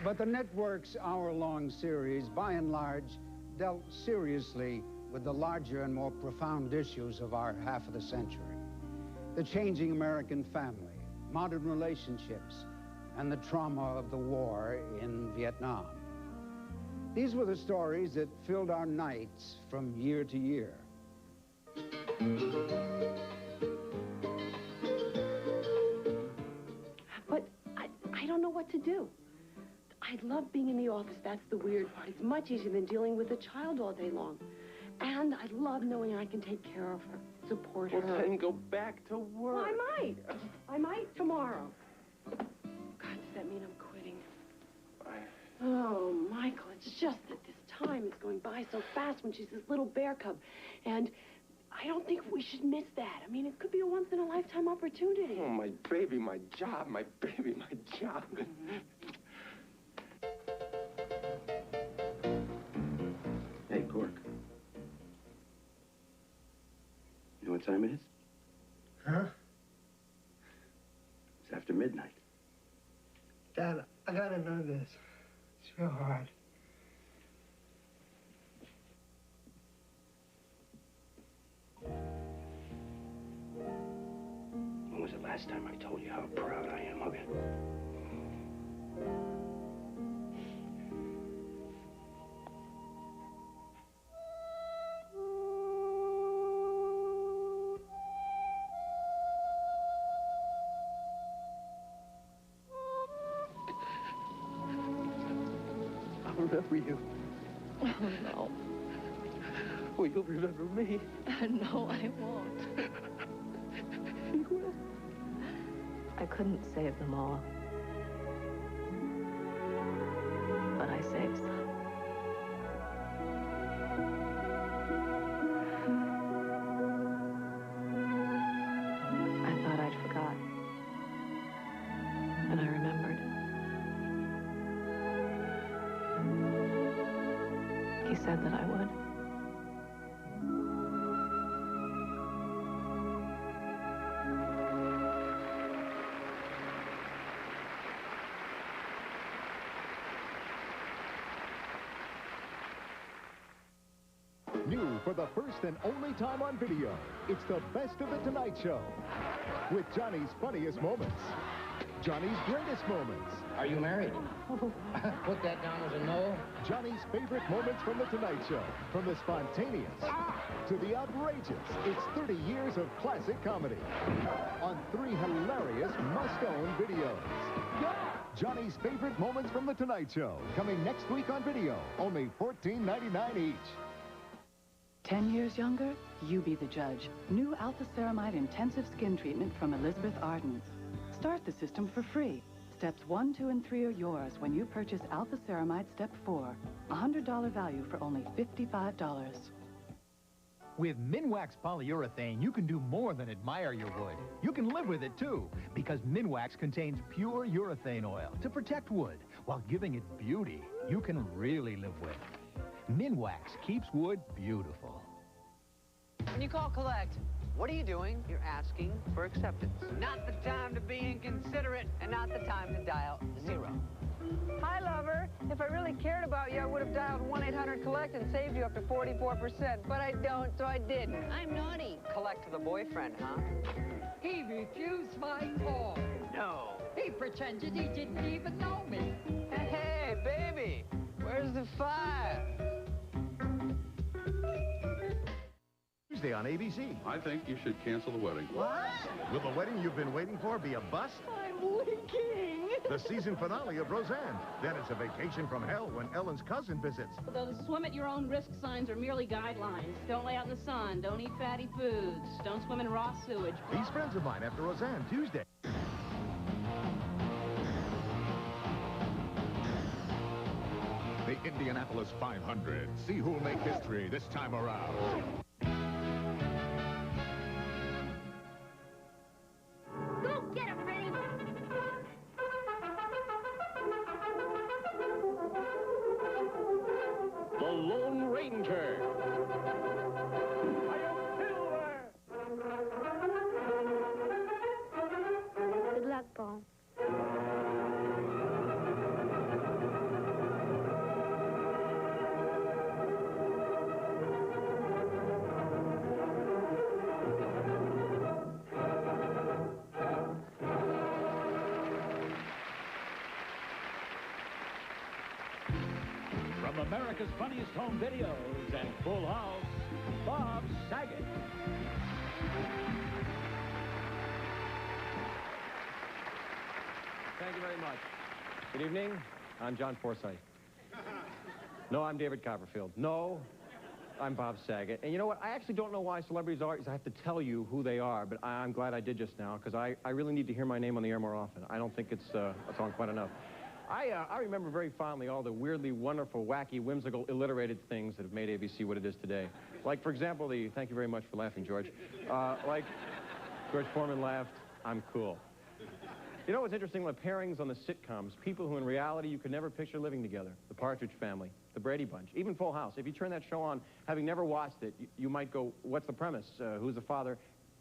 But the network's hour-long series, by and large, dealt seriously with the larger and more profound issues of our half of the century. The changing American family, modern relationships, and the trauma of the war in Vietnam. These were the stories that filled our nights from year to year. But I don't know what to do. I love being in the office. That's the weird part. It's much easier than dealing with a child all day long. And I love knowing I can take care of her, support her. Well, then go back to work. Well, I might. I might tomorrow. God, does that mean I'm quitting? Oh, Michael, it's just that this time is going by so fast when she's this little bear cub. And I don't think we should miss that. I mean, it could be a once-in-a-lifetime opportunity. Oh, my baby, my job, my baby, my job. Hey, Pork. You know what time it is? Huh? It's after midnight. Dad, I gotta know this. It's real hard. When was the last time I told you how proud I am of you? I'll remember you. Oh, no. Well, you'll remember me. No, I won't. You will. I couldn't save them all. But I saved some. I thought I'd forgot. And I remembered. He said that I would. New for the first and only time on video, it's the Best of the Tonight Show. With Johnny's funniest moments, Johnny's greatest moments. Are you married? Put that down as a no. Johnny's favorite moments from the Tonight Show. From the spontaneous to the outrageous. It's 30 years of classic comedy on 3 hilarious must-own videos. Johnny's favorite moments from the Tonight Show. Coming next week on video. Only $14.99 each. 10 years younger? You be the judge. New Alpha Ceramide Intensive Skin Treatment from Elizabeth Arden. Start the system for free. Steps 1, 2, and 3 are yours when you purchase Alpha Ceramide Step 4. $100 value for only $55. With Minwax polyurethane, you can do more than admire your wood. You can live with it, too, because Minwax contains pure urethane oil to protect wood while giving it beauty you can really live with. Minwax keeps wood beautiful. When you call collect, what are you doing? You're asking for acceptance. Not the time to be inconsiderate, and not the time to dial 0. Hi, lover. If I really cared about you, I would have dialed 1-800-COLLECT and saved you up to 44%. But I don't, so I didn't. I'm naughty. Collect to the boyfriend, huh? He refused my call. No. He pretended he didn't even know me. Hey, baby, where's the fire? Tuesday on ABC. I think you should cancel the wedding. What? Will the wedding you've been waiting for be a bust? I'm leaking. The season finale of Roseanne. Then it's a vacation from hell when Ellen's cousin visits. Those swim at your own risk signs are merely guidelines. Don't lay out in the sun. Don't eat fatty foods. Don't swim in raw sewage. These friends of mine after Roseanne, Tuesday. The Indianapolis 500. See who'll make history this time around. Go get him, Freddie! America's Funniest Home Videos and Full House, Bob Saget. Thank you very much. Good evening. I'm John Forsythe. No, I'm David Copperfield. No, I'm Bob Saget. And you know what? I actually don't know why celebrities always have to tell you who they are, but I'm glad I did just now, because I really need to hear my name on the air more often. I don't think it's on quite enough. I remember very fondly all the weirdly wonderful, wacky, whimsical, alliterated things that have made ABC what it is today. Like, for example, thank you very much for laughing, George. Like, George Foreman laughed, I'm cool. You know what's interesting? The pairings on the sitcoms, people who in reality you could never picture living together. The Partridge Family, the Brady Bunch, even Full House. If you turn that show on, having never watched it, you might go, what's the premise? Who's the father?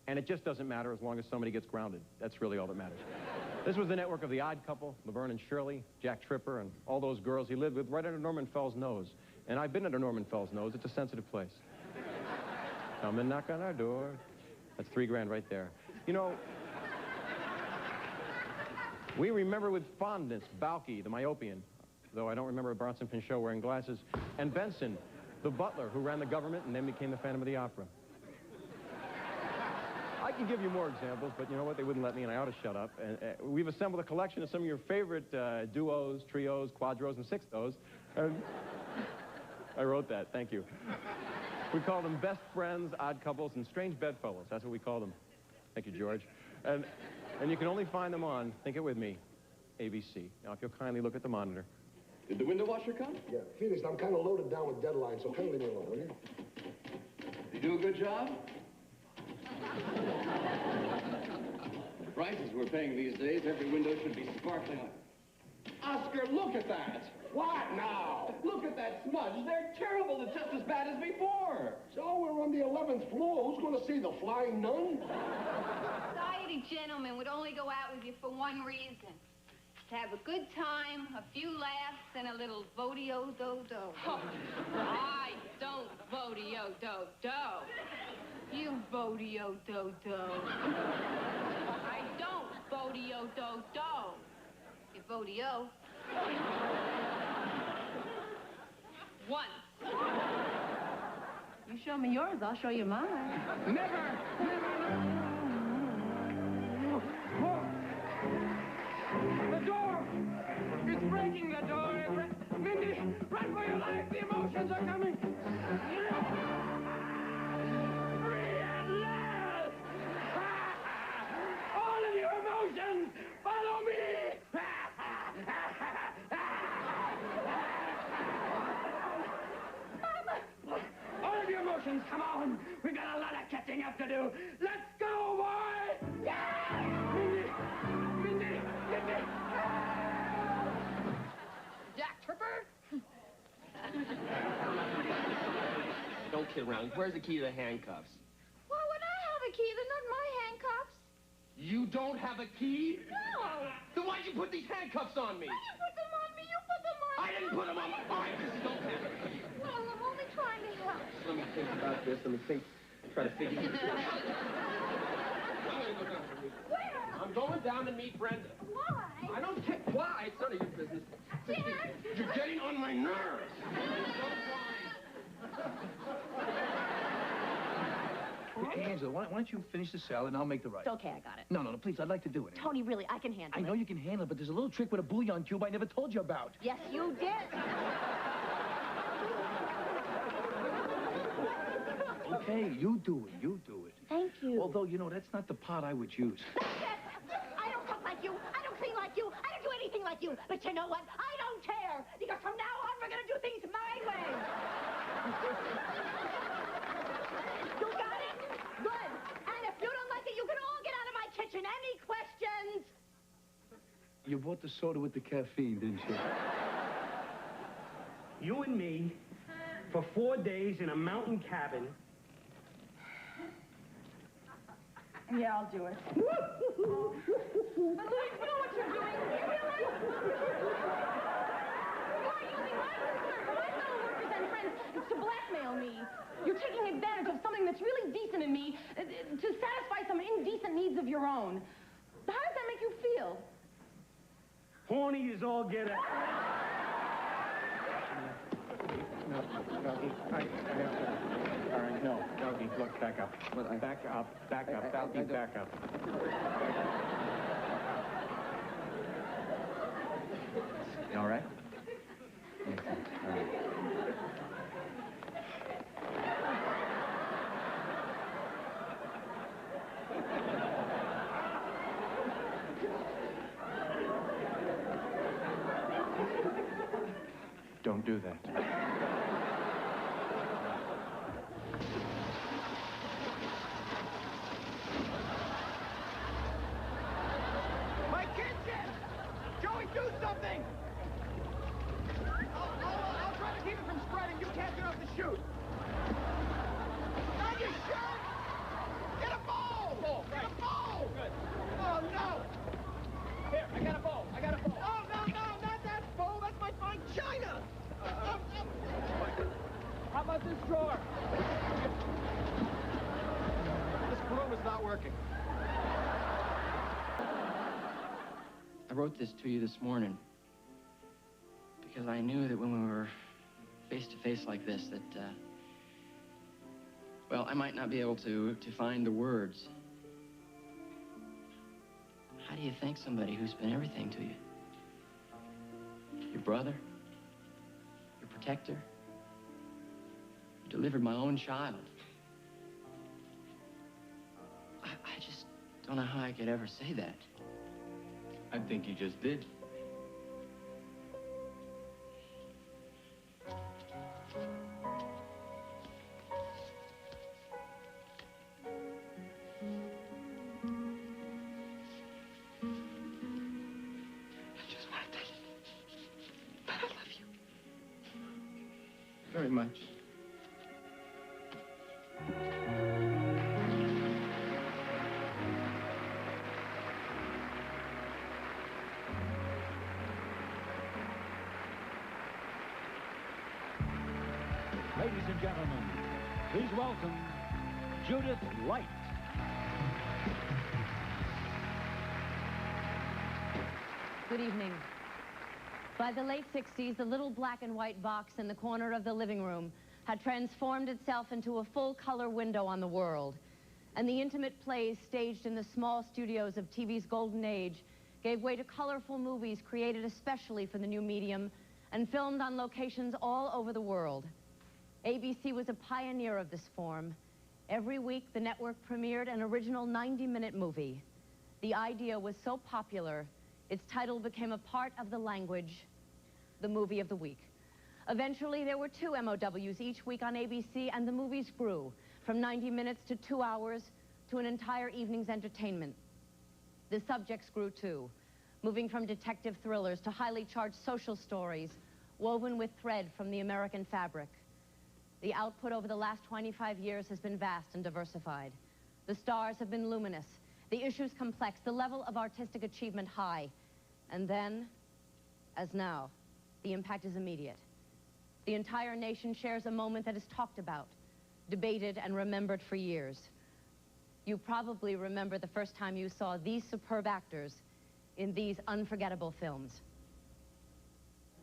And it just doesn't matter as long as somebody gets grounded. That's really all that matters. This was the network of The Odd Couple, Laverne and Shirley, Jack Tripper, and all those girls he lived with right under Norman Fell's nose. And I've been under Norman Fell's nose. It's a sensitive place. Come and knock on our door. That's $3 grand right there. You know, we remember with fondness Balky, the Myopian, though I don't remember Bronson Pinchot wearing glasses, and Benson, the butler who ran the government and then became the Phantom of the Opera. I could give you more examples, but you know what? They wouldn't let me, and I ought to shut up. And we've assembled a collection of some of your favorite duos, trios, quadros, and sextos. I wrote that. Thank you. We call them best friends, odd couples, and strange bedfellows. That's what we call them. Thank you, George. And you can only find them on, think it with me, ABC. Now, if you'll kindly look at the monitor. Did the window washer come? Yeah, Felix, I'm kind of loaded down with deadlines, so kindly leave me alone, will you? You do a good job? The prices we're paying these days, every window should be sparkling. Oscar, look at that! What now? Look at that smudge. They're terrible. They're just as bad as before. So we're on the 11th floor. Who's going to see the flying nun? Society gentlemen would only go out with you for one reason. To have a good time, a few laughs, and a little vote-o-do-do. Oh, I don't vote-o-do-do. You vote-o-do-do. I don't vote-o-do-do. You vote-o. Once. You show me yours, I'll show you mine. Never! The door! It's breaking, the door! Mindy, run for your life! The emotions are coming! Free at last! All of your emotions, follow me! All of your emotions, come on! We've got a lot of catching up to do! Let's go, boy! Yeah! Mindy! Jack Tripper? Don't kid around. Where's the key to the handcuffs? Why would I have a key? They're not my handcuffs. You don't have a key? No. Then why'd you put these handcuffs on me? I didn't put them on me. You put them on me. I didn't put them on. All right, this is don't panic. Well, I'm only trying to help. Let me think about this. Let me think. Try to figure it out. Where? I'm going down to meet Brenda. Why? I don't care why. It's none of your business. Dad? You're getting on my nerves. Hey, Angela, why don't you finish the salad and I'll make the rice? It's okay, I got it. No, please, I'd like to do it. Tony, really, I can handle it. I know you can handle it, but there's a little trick with a bouillon cube I never told you about. Yes, you did. Okay, you do it. Thank you. Although, you know, that's not the pot I would use. I don't cook like you. I don't clean like you. I don't do anything like you. But you know what? I don't care. Because from now on, we're going to do things my way. You got it? Good. And if you don't like it, you can all get out of my kitchen. Any questions? You bought the soda with the caffeine, didn't you? You and me, for 4 days in a mountain cabin. Yeah, I'll do it. But Louis, you know what you're doing. You realize? You're using my concern for my fellow workers and friends to blackmail me. You're taking advantage of something that's really decent in me to satisfy some indecent needs of your own. How does that make you feel? Horny is all get out. No, Doggy, I have to... All right, no, Doggy, look, back up. Back up, Doggy, back up. You all right? All right. Don't do that. My kitchen! Joey, do something! I'll try to keep it from spreading. You can't get off the chute. On your shirt! Get a bowl! Get a bowl! Good. Oh, no! Here, I got a bowl. Oh, no, not that bowl. That's my fine china! How about this drawer? This broom is not working. I wrote this to you this morning because I knew that when we were face to face like this that, well, I might not be able to find the words. How do you thank somebody who's been everything to you? Your brother? Your protector? You delivered my own child. I just don't know how I could ever say that. I think you just did. Very much. Ladies and gentlemen, please welcome Judith Light. Good evening. By the late 60s, the little black and white box in the corner of the living room had transformed itself into a full-color window on the world. And the intimate plays staged in the small studios of TV's golden age gave way to colorful movies created especially for the new medium and filmed on locations all over the world. ABC was a pioneer of this form. Every week, the network premiered an original 90-minute movie. The idea was so popular, its title became a part of the language, the movie of the week. Eventually, there were 2 MOWs each week on ABC, and the movies grew from 90 minutes to 2 hours to an entire evening's entertainment. The subjects grew too, moving from detective thrillers to highly charged social stories woven with thread from the American fabric. The output over the last 25 years has been vast and diversified. The stars have been luminous, the issues complex, the level of artistic achievement high. And then, as now, the impact is immediate. The entire nation shares a moment that is talked about, debated, and remembered for years. You probably remember the first time you saw these superb actors in these unforgettable films.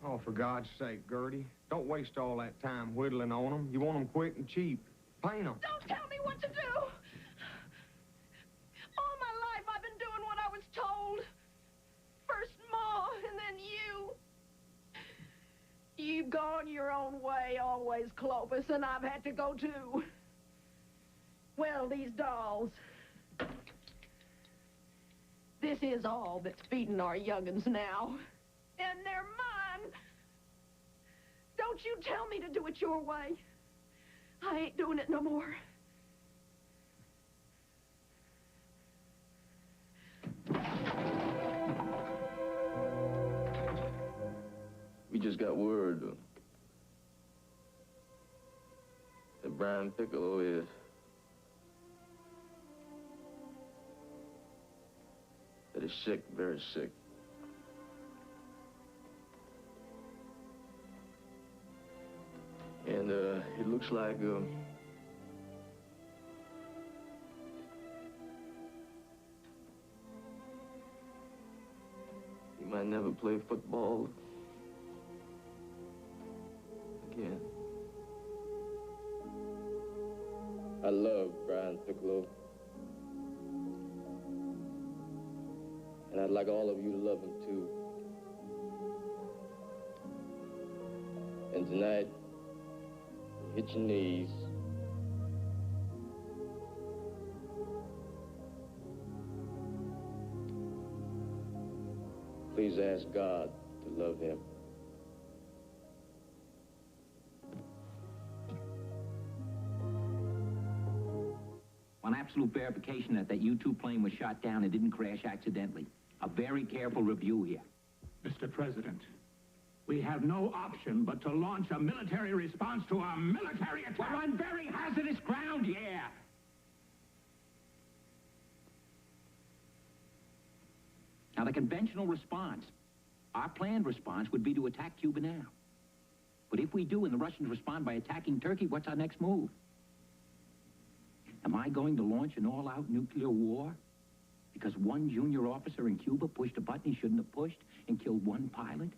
Oh, for God's sake, Gertie, don't waste all that time whittling on them. You want them quick and cheap. Paint them. Don't tell me what to do! All my life I've been doing what I was told. First Ma, and then you. You've gone your own way always, Clovis, and I've had to go too. Well, these dolls. This is all that's feeding our young'uns now. And they're mine. Don't you tell me to do it your way. I ain't doing it no more. We just got word that Brian Piccolo is. That he's sick, very sick. And it looks like he might never play football again. I love Brian Piccolo. And I'd like all of you to love him too. And tonight, hit your knees. Please ask God to love him. On absolute verification that that U-2 plane was shot down and didn't crash accidentally. A very careful review here. Mr. President, we have no option but to launch a military response to a military attack. We're on very hazardous ground here. Now, the conventional response, our planned response would be to attack Cuba now. But if we do and the Russians respond by attacking Turkey, what's our next move? Am I going to launch an all-out nuclear war? Because one junior officer in Cuba pushed a button he shouldn't have pushed and killed one pilot?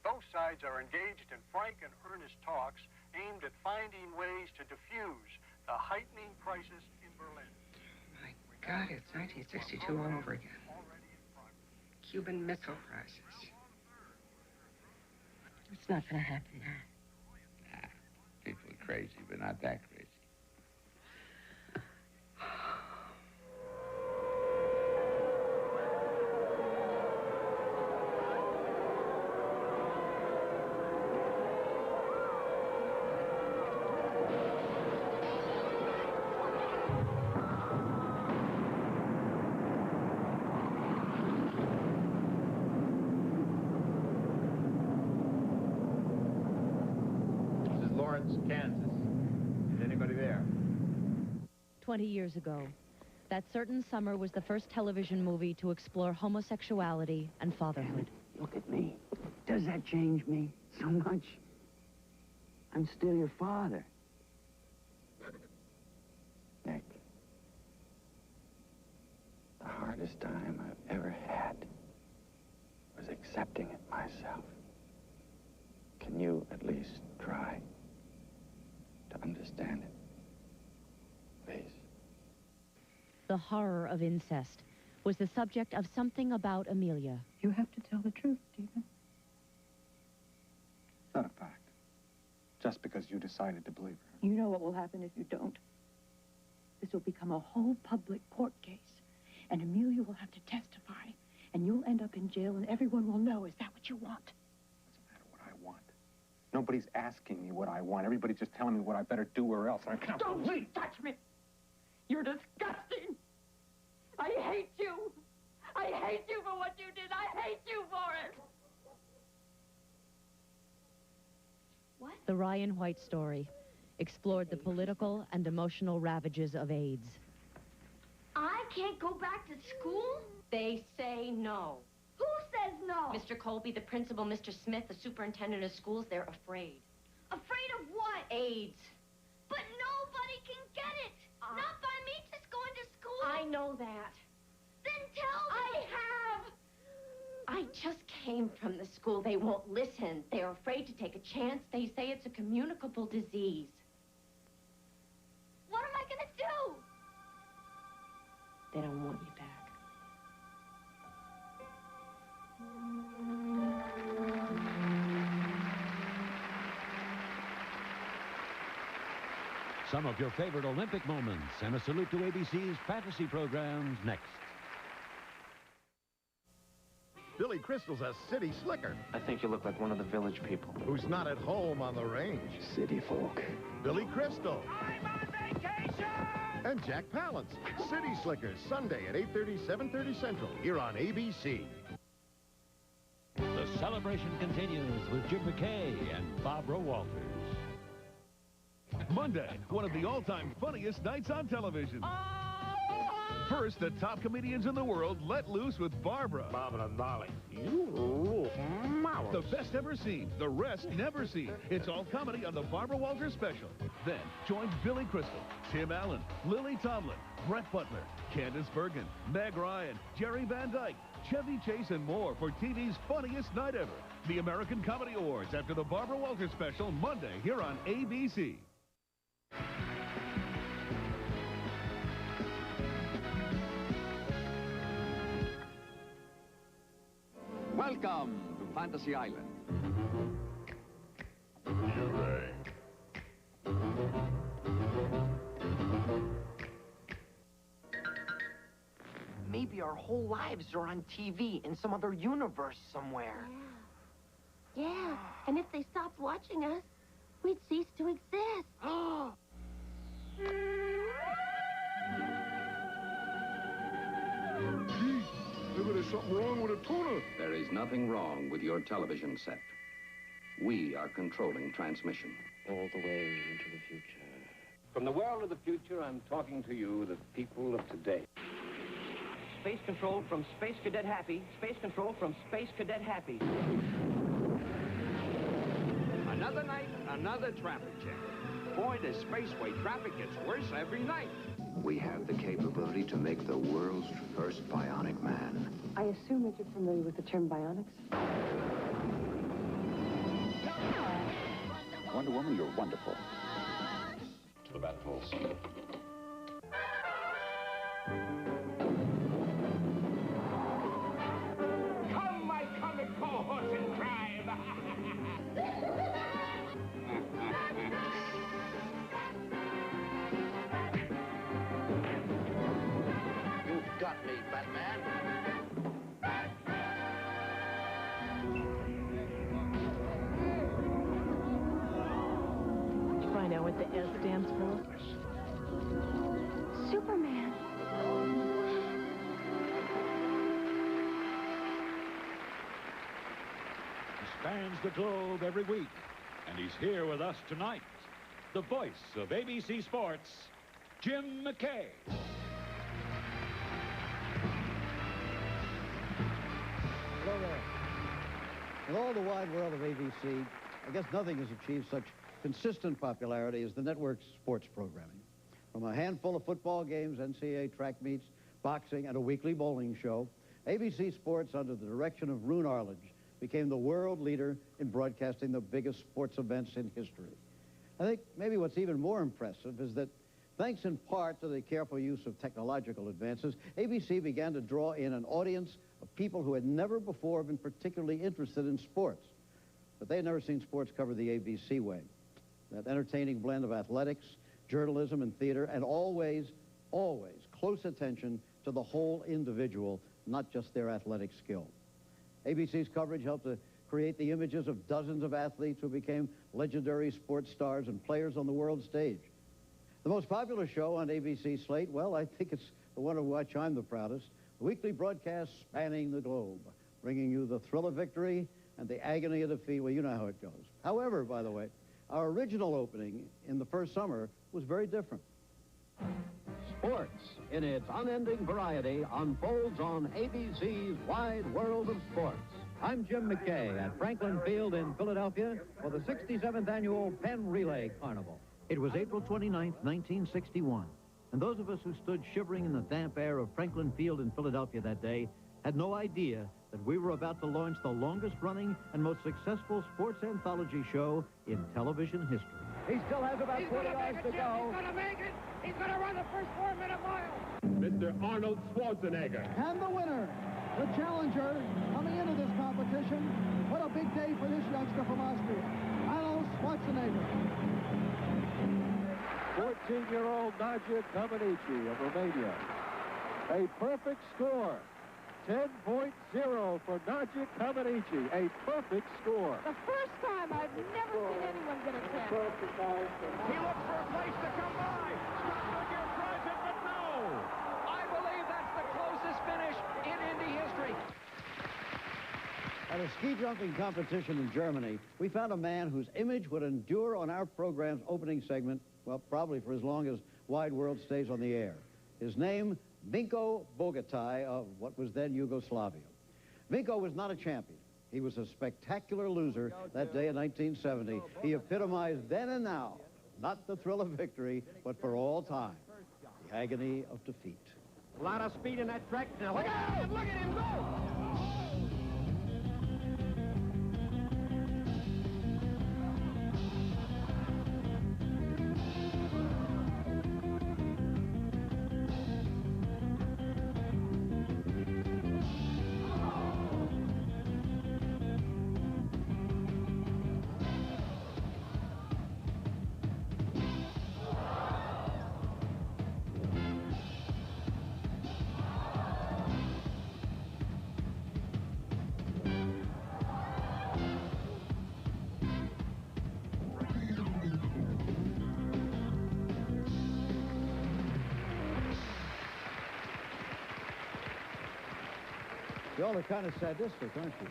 Both sides are engaged in frank and earnest talks aimed at finding ways to diffuse the heightening crisis in Berlin. My God, it's 1962 all over again. Cuban Missile Crisis. It's not going to happen now. People are crazy, but not that crazy. Kansas. Is anybody there? 20 years ago, that certain summer was the first television movie to explore homosexuality and fatherhood. Look at me. Does that change me so much? I'm still your father. Nick, the hardest time I've ever had was accepting it myself. Can you at least try to understand it, please? The horror of incest was the subject of Something About Amelia. You have to tell the truth, Stephen. It's not a fact. Just because you decided to believe her. You know what will happen if you don't. This will become a whole public court case, and Amelia will have to testify, and you'll end up in jail, and everyone will know. Is that what you want? Doesn't matter what I want. Nobody's asking me what I want. Everybody's just telling me what I better do or else. I can't. Don't touch me! You're disgusting! I hate you! I hate you for what you did! I hate you for it! What? The Ryan White story explored the political and emotional ravages of AIDS. I can't go back to school? They say no. Who says no? Mr. Colby, the principal, Mr. Smith, the superintendent of schools, they're afraid. Afraid of what? AIDS. But nobody can get it. Not by me just going to school. I know that. Then tell me. I just came from the school. They won't listen. They're afraid to take a chance. They say it's a communicable disease. What am I going to do? They don't want you back. Some of your favorite Olympic moments and a salute to ABC's fantasy programs next. Billy Crystal's a city slicker. I think you look like one of the village people. Who's not at home on the range. City folk. Billy Crystal. I'm on vacation! And Jack Palance. City Slickers, Sunday at 8:30, 7:30 Central, here on ABC. The celebration continues with Jim McKay and Barbara Walters. Monday, one of the all-time funniest nights on television. First, the top comedians in the world let loose with Barbara. Barbara, darling, you rule. The best ever seen, the rest never seen. It's all comedy on the Barbara Walters special. Then, join Billy Crystal, Tim Allen, Lily Tomlin, Brett Butler, Candace Bergen, Meg Ryan, Jerry Van Dyke, Chevy Chase, and more for TV's funniest night ever. The American Comedy Awards after the Barbara Walters special, Monday, here on ABC. Welcome to Fantasy Island. Maybe our whole lives are on TV in some other universe somewhere. Yeah, and if they stopped watching us, we'd cease to exist. Gee, maybe there's something wrong with the tuna. There is nothing wrong with your television set. We are controlling transmission. All the way into the future. From the world of the future, I'm talking to you, the people of today. Space Control from Space Cadet Happy. Space Control from Space Cadet Happy. Another night, another traffic jam. Boy, the spaceway traffic gets worse every night. We have the capability to make the world's first bionic man. I assume that you're familiar with the term bionics? Wonder Woman, you're wonderful. To the battles. Come, my comic co-horse and drive. You've got me, Batman. Did you find out what the S stands for? Superman. He spans the globe every week, and he's here with us tonight. The voice of ABC Sports, Jim McKay. Hello there. In all the wide world of ABC, I guess nothing has achieved such consistent popularity as the network's sports programming. From a handful of football games, NCAA track meets, boxing, and a weekly bowling show, ABC Sports, under the direction of Roone Arledge, became the world leader in broadcasting the biggest sports events in history. I think maybe what's even more impressive is that, thanks in part to the careful use of technological advances, ABC began to draw in an audience of people who had never before been particularly interested in sports. But they had never seen sports covered the ABC way. That entertaining blend of athletics, journalism, and theater, and always close attention to the whole individual, not just their athletic skill. ABC's coverage helped to create the images of dozens of athletes who became legendary sports stars and players on the world stage. The most popular show on ABC's slate, well, I think it's the one of which I'm the proudest, the weekly broadcast spanning the globe, bringing you the thrill of victory and the agony of defeat. Well, you know how it goes. However, by the way, our original opening in the first summer was very different. Sports, in its unending variety, unfolds on ABC's Wide World of Sports. I'm Jim McKay at Franklin Field in Philadelphia for the 67th Annual Penn Relay Carnival. It was April 29th, 1961, and those of us who stood shivering in the damp air of Franklin Field in Philadelphia that day had no idea that we were about to launch the longest-running and most successful sports anthology show in television history. He still has about 40 yards to go. He's gonna make it. He's gonna run the first 4-minute mile. Mr. Arnold Schwarzenegger. And the winner, the challenger, coming into this competition. What a big day for this youngster from Austria, Arnold Schwarzenegger. 14-year-old Nadia Comaneci of Romania. A perfect score. 10.0 for Nadia Comaneci. A perfect score. The first time I've never seen anyone get a 10. He looks for a place to come by. Goodyear tries it, but no. I believe that's the closest finish in Indy history. At a ski jumping competition in Germany, we found a man whose image would endure on our program's opening segment, well, probably for as long as Wide World stays on the air. His name, Vinko Bogataj of what was then Yugoslavia. Vinko was not a champion. He was a spectacular loser that day in 1970. He epitomized then and now, not the thrill of victory, but for all time, the agony of defeat. A lot of speed in that track. Now look out! Look at him go! You all are kind of sadistic, aren't you?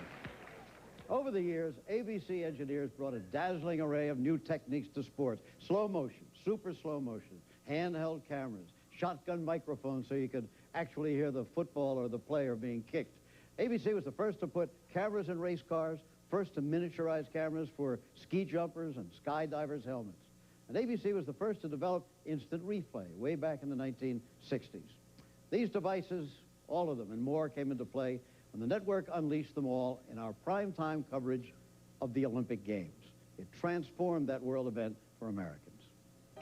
Over the years, ABC engineers brought a dazzling array of new techniques to sports. Slow motion, super slow motion, handheld cameras, shotgun microphones so you could actually hear the football or the player being kicked. ABC was the first to put cameras in race cars, first to miniaturize cameras for ski jumpers and skydivers' helmets. And ABC was the first to develop instant replay way back in the 1960s. These devices, all of them and more, came into play when the network unleashed them all in our primetime coverage of the Olympic Games. It transformed that world event for Americans.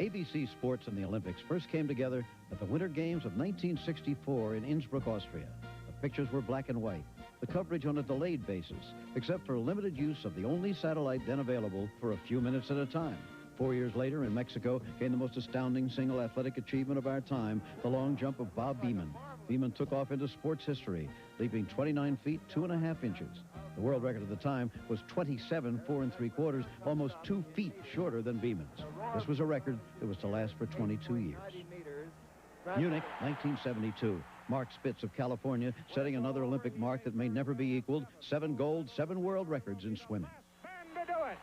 ABC Sports and the Olympics first came together at the Winter Games of 1964 in Innsbruck, Austria. The pictures were black and white, the coverage on a delayed basis, except for limited use of the only satellite then available for a few minutes at a time. 4 years later, in Mexico, came the most astounding single athletic achievement of our time, the long jump of Bob Beamon. Beamon took off into sports history, leaping 29 feet, 2.5 inches. The world record at the time was 27, 4 3/4, almost 2 feet shorter than Beamon's. This was a record that was to last for 22 years. Munich, 1972. Mark Spitz of California setting another Olympic mark that may never be equaled. 7 gold, 7 world records in swimming.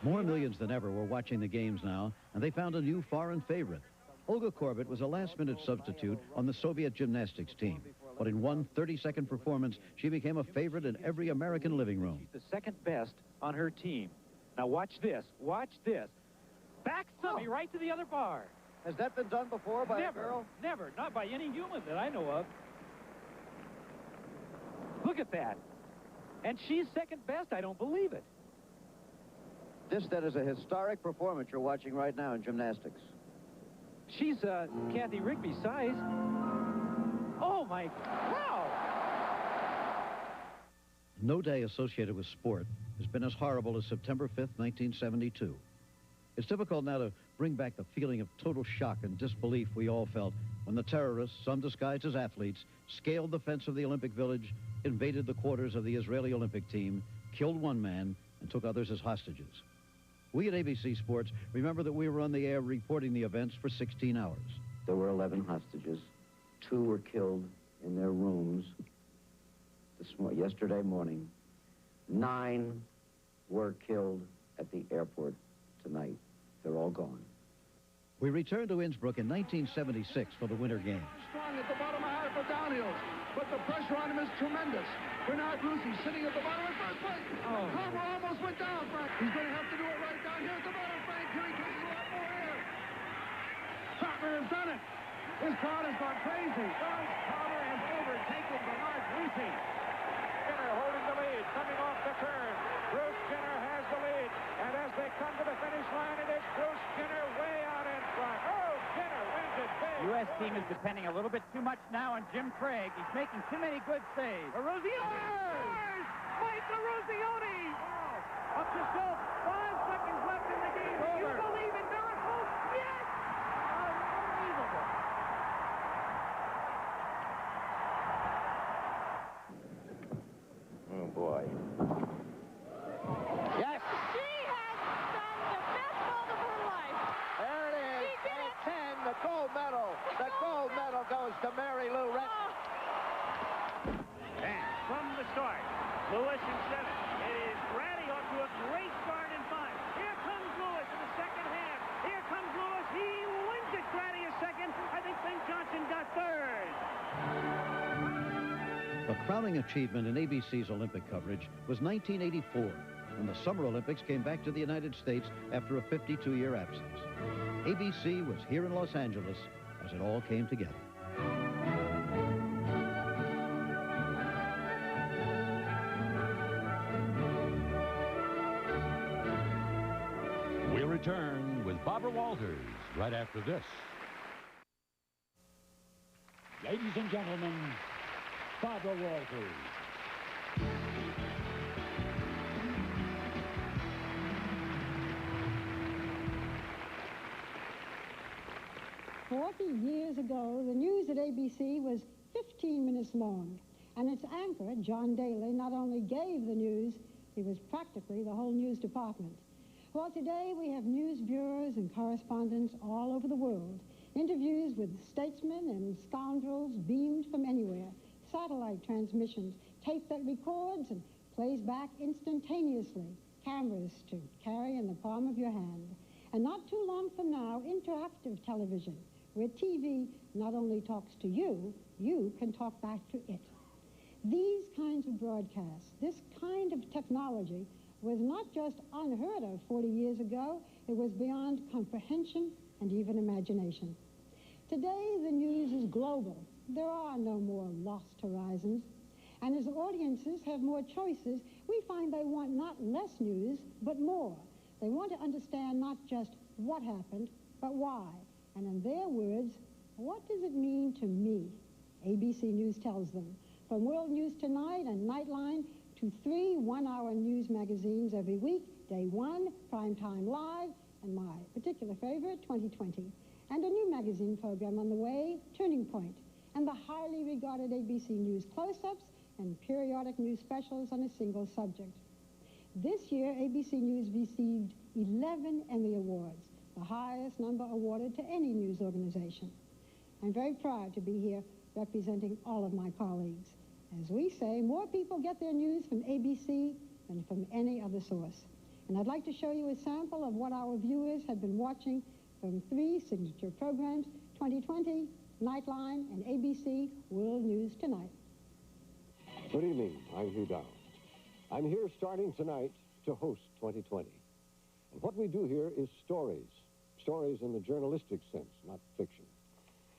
More millions than ever were watching the games now, and they found a new foreign favorite. Olga Korbut was a last-minute substitute on the Soviet gymnastics team. But in one 30-second performance, she became a favorite in every American living room. She's the second best on her team. Now watch this. Watch this. Back somebody right to the other bar. Has that been done before by a girl? Never. Not by any human that I know of. Look at that. And she's second best. I don't believe it. This, then, is a historic performance you're watching right now in gymnastics. She's Kathy Rigby's size. Oh, my... Wow! No day associated with sport has been as horrible as September 5th, 1972. It's difficult now to bring back the feeling of total shock and disbelief we all felt when the terrorists, some disguised as athletes, scaled the fence of the Olympic Village, invaded the quarters of the Israeli Olympic team, killed one man, and took others as hostages. We at ABC Sports remember that we were on the air reporting the events for 16 hours. There were 11 hostages. 2 were killed in their rooms yesterday morning. 9 were killed at the airport tonight. They're all gone. We returned to Innsbruck in 1976 for the Winter Games. Strong at the bottom half of downhills, but the pressure on him is tremendous. Bernard Rusi sitting at the bottom of first place. Carver almost went down, Frank. He's going to have to do it right down here at the bottom, Frank. Here he comes a lot more air. Carver has done it. This crowd has gone crazy. Carver has overtaken Bernard Rusi. Jenner holding the lead, coming off the turn. Bruce Jenner has the lead. And as they come to the finish line, it is Bruce Jenner way out in front. Oh, Jenner wins it big. U.S. team is depending a little bit too much now on Jim Craig. He's making too many good saves. Eruzione! Mike Eruzione! Up to Schultz. 5 seconds left in the game. Do you believe in miracles? Yes! Unbelievable. Oh, boy. Yes! She has done the best vault of her life. There it is. She did it. 10, the gold medal. The gold medal goes to Mary Lou Retton. And from the start, Lewis in 7. It is Grady off to a great start in 5. Here comes Lewis in the second half. Here comes Lewis. He wins it. Grady a second. I think Ben Johnson got third. The crowning achievement in ABC's Olympic coverage was 1984, when the Summer Olympics came back to the United States after a 52-year absence. ABC was here in Los Angeles as it all came together. We'll return with Barbara Walters right after this. Ladies and gentlemen, Barbara Walters. 40 years ago, the news at ABC was 15 minutes long, and its anchor, John Daly, not only gave the news, he was practically the whole news department. Well, today we have news bureaus and correspondents all over the world, interviews with statesmen and scoundrels beamed from anywhere, satellite transmissions, tape that records and plays back instantaneously, cameras to carry in the palm of your hand. And not too long from now, interactive television, where TV not only talks to you, you can talk back to it. These kinds of broadcasts, this kind of technology, was not just unheard of 40 years ago, it was beyond comprehension and even imagination. Today, the news is global. There are no more lost horizons. And as audiences have more choices, we find they want not less news, but more. They want to understand not just what happened, but why. And in their words, what does it mean to me? ABC News tells them. From World News Tonight and Nightline to 3 one-hour news magazines every week, Day One, Primetime Live, and my particular favorite, 2020. And a new magazine program on the way, Turning Point, and the highly regarded ABC News close-ups and periodic news specials on a single subject. This year, ABC News received 11 Emmy Awards, the highest number awarded to any news organization. I'm very proud to be here representing all of my colleagues. As we say, more people get their news from ABC than from any other source. And I'd like to show you a sample of what our viewers have been watching from 3 signature programs, 2020, Nightline, and ABC World News Tonight. Good evening, I'm Hugh Dowd. I'm here starting tonight to host 2020. And what we do here is stories. Stories in the journalistic sense, not fiction.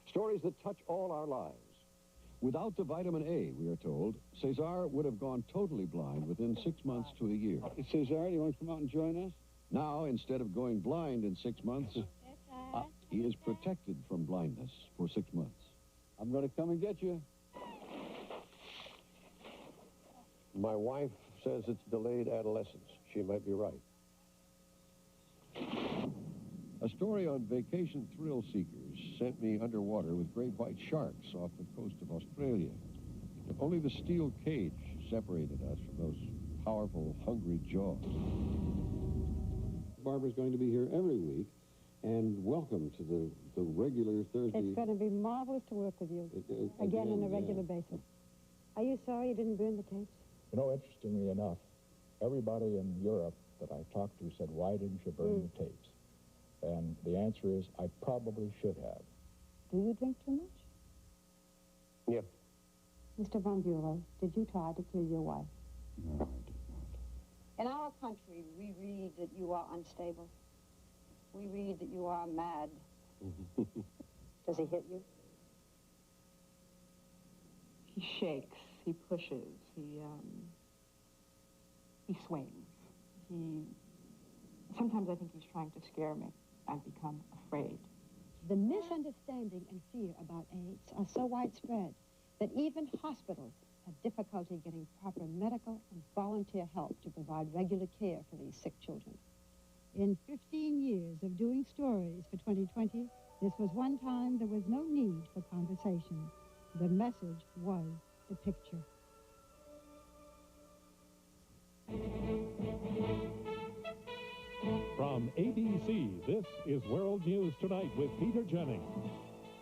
Stories that touch all our lives. Without the vitamin A, we are told, Cesar would have gone totally blind within 6 months to a year. Cesar, you want to come out and join us? Now, instead of going blind in 6 months, he is protected from blindness for 6 months. I'm going to come and get you. My wife says it's delayed adolescence. She might be right. A story on vacation thrill seekers sent me underwater with great white sharks off the coast of Australia. Only the steel cage separated us from those powerful, hungry jaws. Barbara's going to be here every week, and welcome to the regular Thursday. It's going to be marvelous to work with you, again on a regular basis. Are you sorry you didn't burn the tapes? You know, interestingly enough, everybody in Europe that I talked to said, why didn't you burn the tapes? And the answer is, I probably should have. Do you drink too much? Yeah. Mr. Von Bulow, did you try to kill your wife? No, I did not. In our country, we read that you are unstable. We read that you are mad. Does he hit you? He shakes, he pushes, he swings. Sometimes I think he's trying to scare me. I've become afraid. The misunderstanding and fear about AIDS are so widespread that even hospitals have difficulty getting proper medical and volunteer help to provide regular care for these sick children. In 15 years of doing stories for 2020, this was one time there was no need for conversation. The message was the picture. From ABC, this is World News Tonight with Peter Jennings.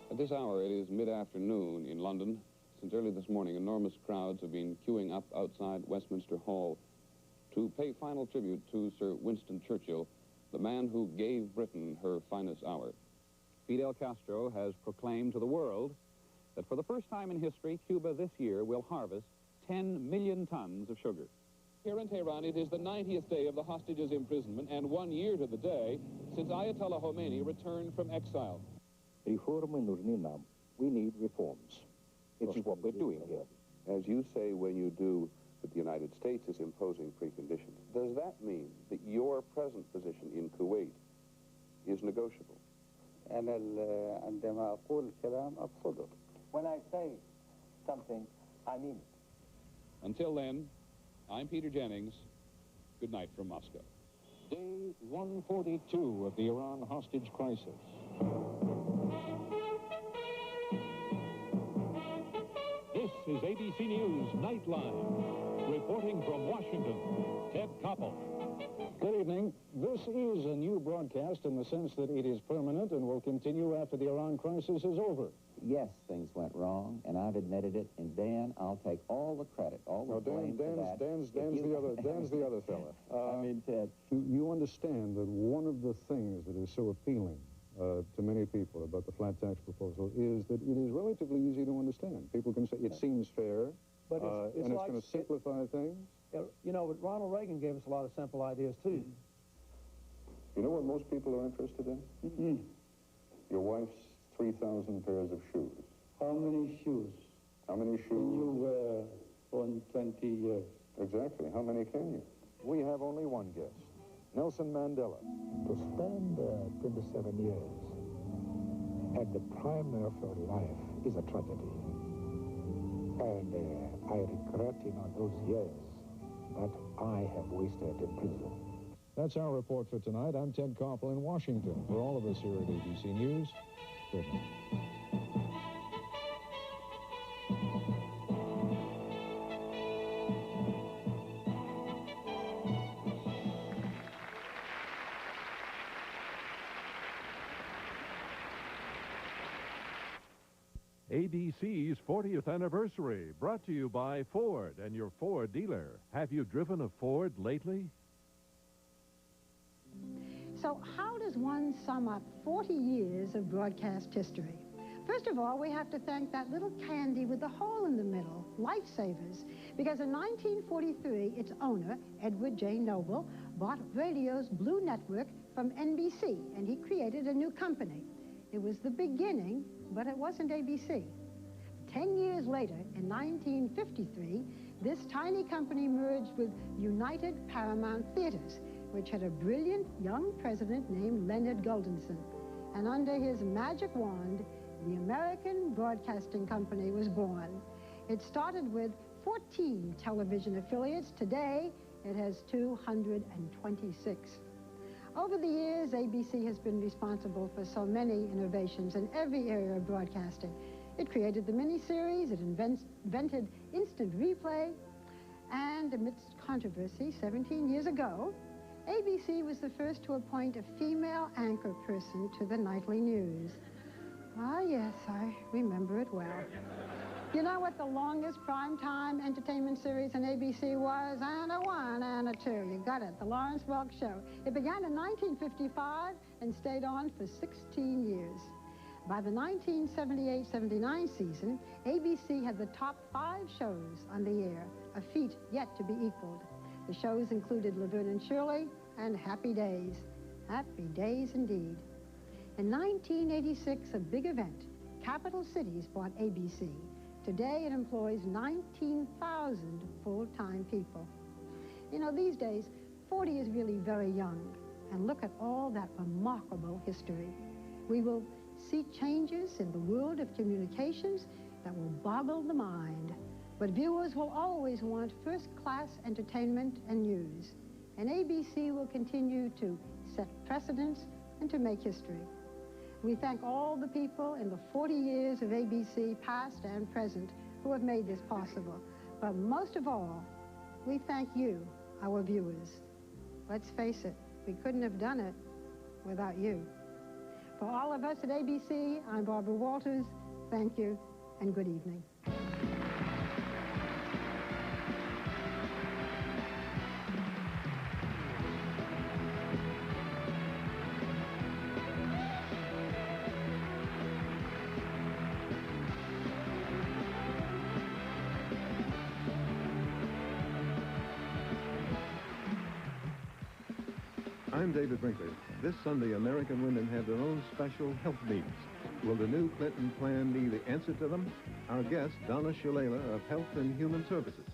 At this hour, it is mid-afternoon in London. Since early this morning, enormous crowds have been queuing up outside Westminster Hall to pay final tribute to Sir Winston Churchill, the man who gave Britain her finest hour. Fidel Castro has proclaimed to the world that for the first time in history, Cuba this year will harvest 10 million tons of sugar. Here in Tehran, it is the 90th day of the hostages' imprisonment and 1 year to the day since Ayatollah Khomeini returned from exile. We need reforms. This is what we're doing here. As you say when you do that the United States is imposing preconditions, does that mean that your present position in Kuwait is negotiable? When I say something, I mean it. Until then, I'm Peter Jennings. Good night from Moscow. Day 142 of the Iran hostage crisis. This is ABC News Nightline. Reporting from Washington, Ted Koppel. Good evening. This is a new broadcast in the sense that it is permanent and will continue after the Iran crisis is over. Yes, things went wrong, and I've admitted it. And Dan, I'll take all the credit, all the blame for that. Dan's the other fella. I mean, Ted. You understand that one of the things that is so appealing to many people about the flat tax proposal is that it is relatively easy to understand. People can say it seems fair, but it's and it's going to simplify things. You know, but Ronald Reagan gave us a lot of simple ideas, too. You know what most people are interested in? Mm-hmm. Your wife's 3,000 pairs of shoes. How many shoes? How many shoes? Can you wear for 20 years? Exactly. How many can you? We have only one guest, Nelson Mandela. To spend 27 years at the prime of your life is a tragedy. And I regret, those years that I have wasted in prison. That's our report for tonight. I'm Ted Koppel in Washington. For all of us here at ABC News, good night. ABC's 40th anniversary, brought to you by Ford and your Ford dealer. Have you driven a Ford lately? So how does one sum up 40 years of broadcast history? First of all, we have to thank that little candy with the hole in the middle, Lifesavers, because in 1943, its owner, Edward J. Noble, bought radio's Blue Network from NBC, and he created a new company. It was the beginning, but it wasn't ABC. 10 years later, in 1953, this tiny company merged with United Paramount Theaters, which had a brilliant young president named Leonard Goldenson. And under his magic wand, the American Broadcasting Company was born. It started with 14 television affiliates. Today, it has 226. Over the years, ABC has been responsible for so many innovations in every area of broadcasting. It created the miniseries, it invented instant replay, and amidst controversy 17 years ago, ABC was the first to appoint a female anchor person to the nightly news. Ah, yes, I remember it well. You know what the longest primetime entertainment series on ABC was? And a one and a two. You got it, the Lawrence Welk Show. It began in 1955 and stayed on for 16 years. By the 1978-79 season, ABC had the top 5 shows on the air, a feat yet to be equaled. The shows included Laverne and Shirley and Happy Days. Happy days indeed. In 1986, a big event, Capital Cities bought ABC. Today, it employs 19,000 full-time people. You know, these days, 40 is really very young. And look at all that remarkable history. We will see changes in the world of communications that will boggle the mind. But viewers will always want first-class entertainment and news. And ABC will continue to set precedents and to make history. We thank all the people in the 40 years of ABC, past and present, who have made this possible. But most of all, we thank you, our viewers. Let's face it, we couldn't have done it without you. For all of us at ABC, I'm Barbara Walters. Thank you, and good evening. I'm David Brinkley. This Sunday, American women have their own special health needs. Will the new Clinton plan be the answer to them? Our guest, Donna Shalala of Health and Human Services.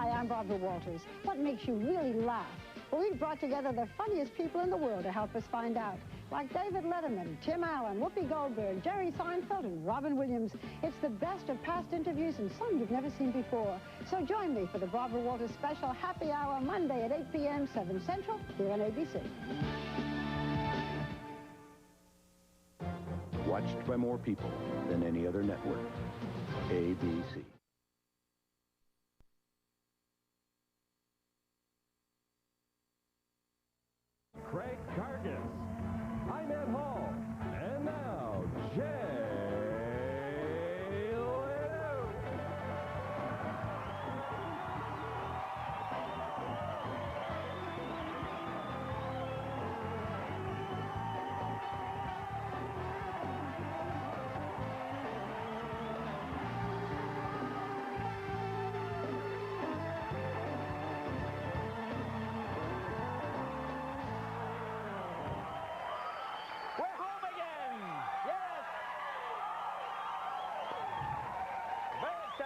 I'm Barbara Walters. What makes you really laugh? Well, we've brought together the funniest people in the world to help us find out. like David Letterman, Tim Allen, Whoopi Goldberg, Jerry Seinfeld, and Robin Williams. It's the best of past interviews and some you've never seen before. So join me for the Barbara Walters special Happy Hour Monday at 8 p.m., 7 Central, here on ABC. Watched by more people than any other network. ABC. Craig Cargus, I'm Ed Hall, and now Jay Leno.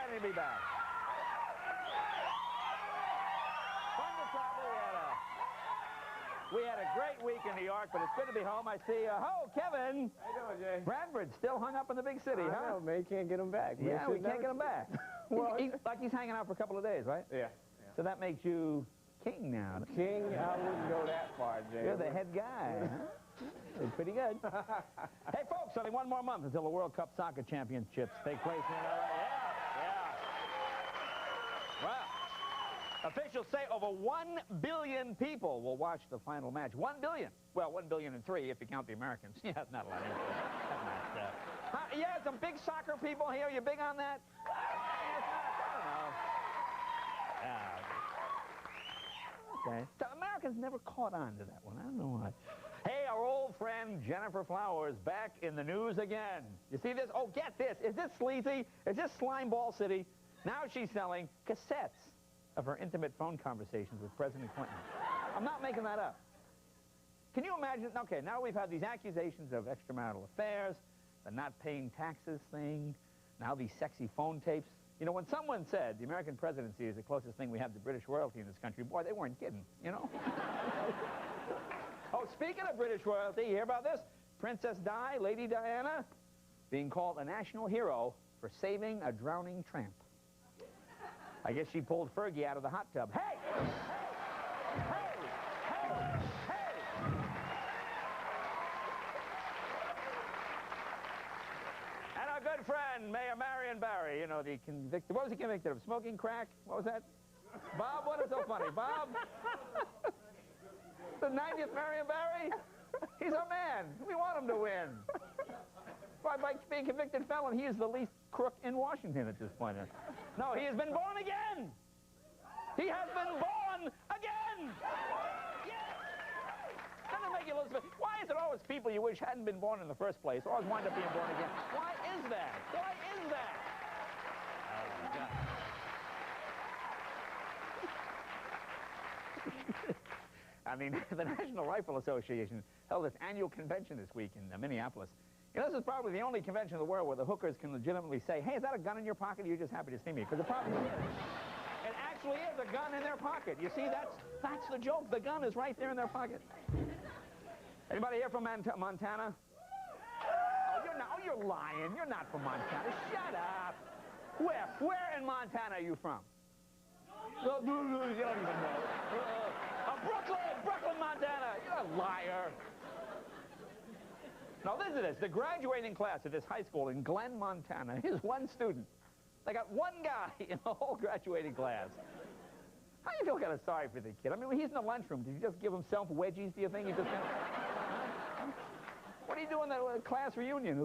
To be back. Fun to travel. We had a great week in New York, but it's good to be home. I see, Kevin. How you doing, Jay? Bradford's still hung up in the big city, I know, man. Can't get him back. Yeah, we can't get him back. Well, like he's hanging out for a couple of days, right? Yeah. So that makes you king now. King? I wouldn't go that far, Jay. You're the head guy, huh? It's pretty good. Hey, folks, only one more month until the World Cup Soccer Championships take place in Well, officials say over 1 billion people will watch the final match. 1 billion. Well, 1 billion and 3 if you count the Americans. Yeah, it's not a lot. Yeah, some big soccer people here. You big on that? Okay. The Americans never caught on to that one. I don't know why. Hey, our old friend Jennifer Flowers back in the news again. You see this? Oh, get this. Is this sleazy? Is this Slimeball City? Now she's selling cassettes of her intimate phone conversations with President Clinton. I'm not making that up. Can you imagine? Okay, now we've had these accusations of extramarital affairs, the not paying taxes thing, now these sexy phone tapes. You know, when someone said the American presidency is the closest thing we have to British royalty in this country, boy, they weren't kidding, you know? Oh, speaking of British royalty, you hear about this? Princess Di, Lady Diana, being called a national hero for saving a drowning tramp. I guess she pulled Fergie out of the hot tub. Hey! Hey! Hey! Hey! And our good friend, Mayor Marion Barry, you know, the convicted, what was he convicted of? Smoking crack? What was that? Bob, what is so funny? Bob? The 90th Marion Barry? He's our man. We want him to win. By being convicted felon, he is the least crook in Washington at this point. No, he has been born again. He has been born again. Yes. Doesn't make you lose. Why is it always people you wish hadn't been born in the first place always wind up being born again? Why is that? Why is that? Oh, my God. I mean, the National Rifle Association held its annual convention this week in Minneapolis. You know, this is probably the only convention in the world where the hookers can legitimately say, hey, is that a gun in your pocket, or you're just happy to see me? Because the problem is, it actually is a gun in their pocket. You see, that's the joke. The gun is right there in their pocket. Anybody here from Montana? Oh, you're lying. You're not from Montana. Shut up. Where in Montana are you from? You don't even know. Brooklyn, Montana. You're a liar. Now, listen to this. The graduating class of this high school in Glen, Montana is one student. They got one guy in the whole graduating class. How do you feel kind of sorry for the kid? I mean, when he's in the lunchroom, did you just give himself wedgies, do you think? He just what are you doing at a class reunion?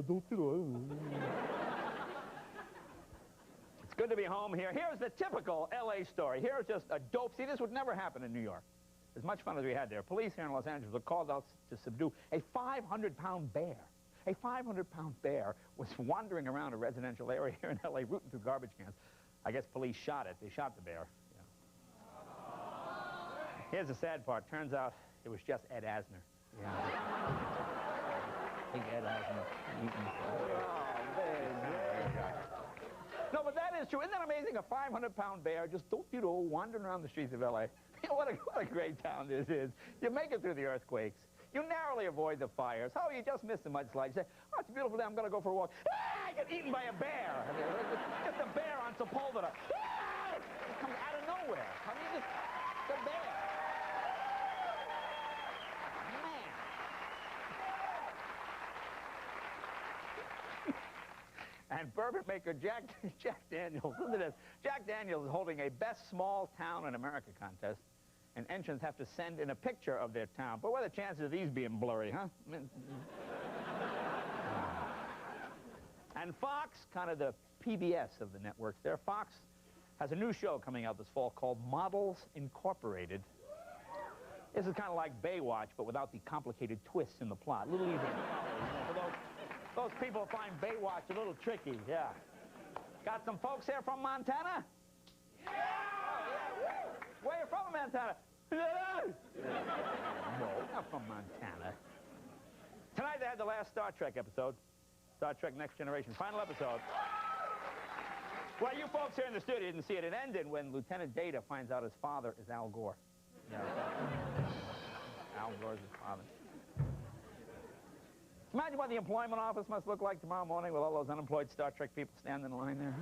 It's good to be home here. Here's the typical L.A. story. Here's just a dope. See, this would never happen in New York. As much fun as we had there. Police here in Los Angeles were called out to subdue a 500-pound bear. A 500-pound bear was wandering around a residential area here in L.A. rooting through garbage cans. I guess police shot it. They shot the bear. Yeah. Here's the sad part. Turns out it was just Ed Asner. Yeah. I think Ed Asner. No, but that is true. Isn't that amazing? A 500-pound bear just wandering around the streets of L.A. You know, what a great town this is. You make it through the earthquakes. You narrowly avoid the fires. Oh, you just missed the mudslide. You say, oh, it's a beautiful day. I'm going to go for a walk. Ah, I get eaten by a bear. I mean, just a bear on Sepulveda. Ah! It comes out of nowhere. I mean, just the bear. Man. And bourbon maker Jack Daniels, listen to this. Jack Daniels is holding a Best Small Town in America contest. And entrants have to send in a picture of their town. But what are the chances of these being blurry, huh? I mean, and Fox, kind of the PBS of the networks there, Fox has a new show coming out this fall called Models Incorporated. This is kind of like Baywatch, but without the complicated twists in the plot. A little easier to follow. For those people who find Baywatch a little tricky, yeah. Got some folks here from Montana? Yeah! Where you from, Montana? No, not from Montana. Tonight they had the last Star Trek episode. Star Trek Next Generation, final episode. Well, you folks here in the studio didn't see it. It ended when Lieutenant Data finds out his father is Al Gore. Yeah, Al Gore's his father. Imagine what the employment office must look like tomorrow morning with all those unemployed Star Trek people standing in line there.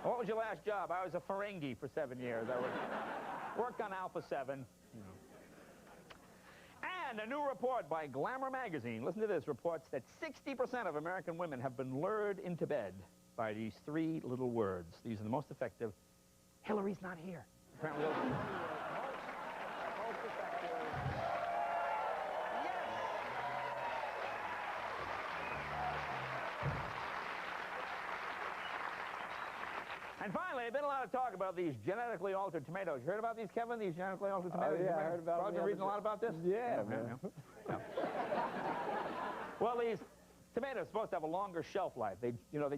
What was your last job? I was a Ferengi for 7 years. I worked on Alpha 7. You know. And a new report by Glamour magazine, listen to this, reports that 60% of American women have been lured into bed by these 3 little words. These are the most effective. Hillary's not here. Apparently those are the 3 words most effective. And finally, there's been a lot of talk about these genetically altered tomatoes. You heard about these, Kevin? These genetically altered tomatoes? Oh, yeah, I heard about them. Probably been reading a lot about this? Yeah, man. Yeah. Well, these tomatoes are supposed to have a longer shelf life. They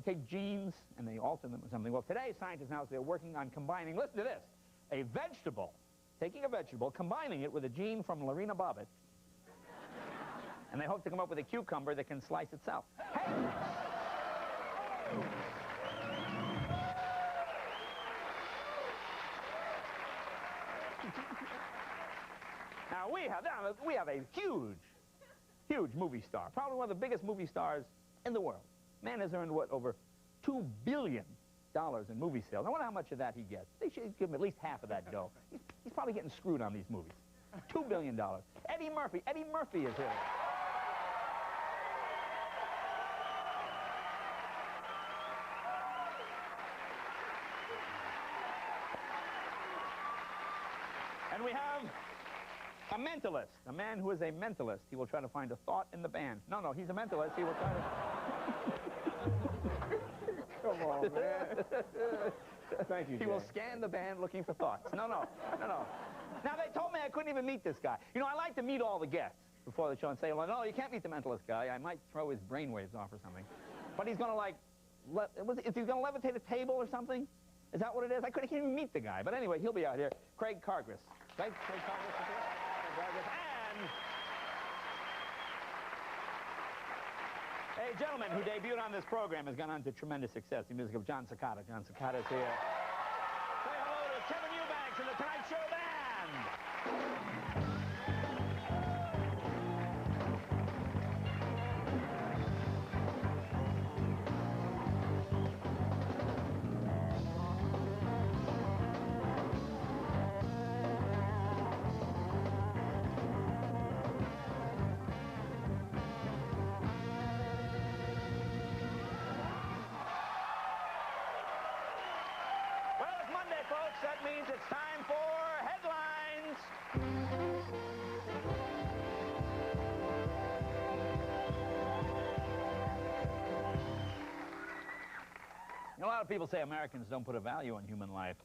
take genes and they alter them or something. Well, today, scientists now say they're working on combining, listen to this, a vegetable, taking a vegetable, combining it with a gene from Lorena Bobbitt, and they hope to come up with a cucumber that can slice itself. Hey! Now, we have a huge movie star, probably one of the biggest movie stars in the world. Man has earned, what, over $2 billion in movie sales. I wonder how much of that he gets. They should give him at least half of that dough. He's probably getting screwed on these movies. $2 billion. Eddie Murphy is here. And we have a mentalist, a man who is a mentalist. He will try to find a thought in the band. No, he's a mentalist. He will try to... Come on, man. Thank you, He will scan the band looking for thoughts. No. Now, they told me I couldn't even meet this guy. You know, I like to meet all the guests before the show and say, well, no, you can't meet the mentalist guy. I might throw his brainwaves off or something. But he's going to, like, is he going to levitate a table or something? Is that what it is? I can't even meet the guy. But anyway, he'll be out here. Craig Cargris. Right? Craig Cargris is here. And a gentleman who debuted on this program has gone on to tremendous success. The music of John Cicada. John Cicada's here. Say hello to Kevin Eubanks and the Tonight Show Band. That means it's time for headlines. A lot of people say Americans don't put a value on human life.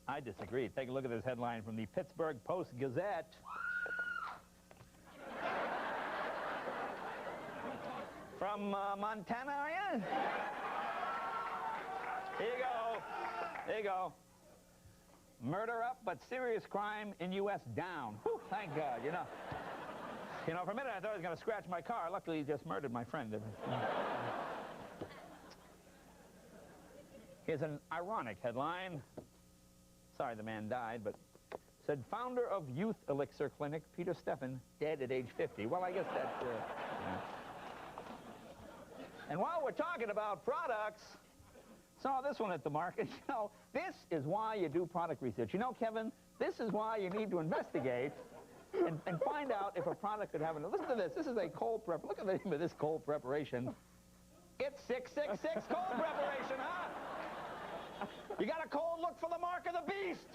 I disagree. Take a look at this headline from the Pittsburgh Post-Gazette. From Montana, are you? Here you go. There you go. Murder up, but serious crime in U.S. down. Whew, thank God, you know. You know, for a minute I thought he was going to scratch my car. Luckily, he just murdered my friend. Here's an ironic headline. Sorry the man died, but Said founder of Youth Elixir Clinic, Peter Steffen, dead at age 50. Well, I guess that... yeah. And while we're talking about products, saw this one at the market. You know, this is why you do product research. You know, Kevin, this is why you need to investigate and find out if a product could have... Listen to this. This is a cold prep. Look at the name of this cold preparation. It's 666 cold preparation, huh? You got a cold, look for the mark of the beast.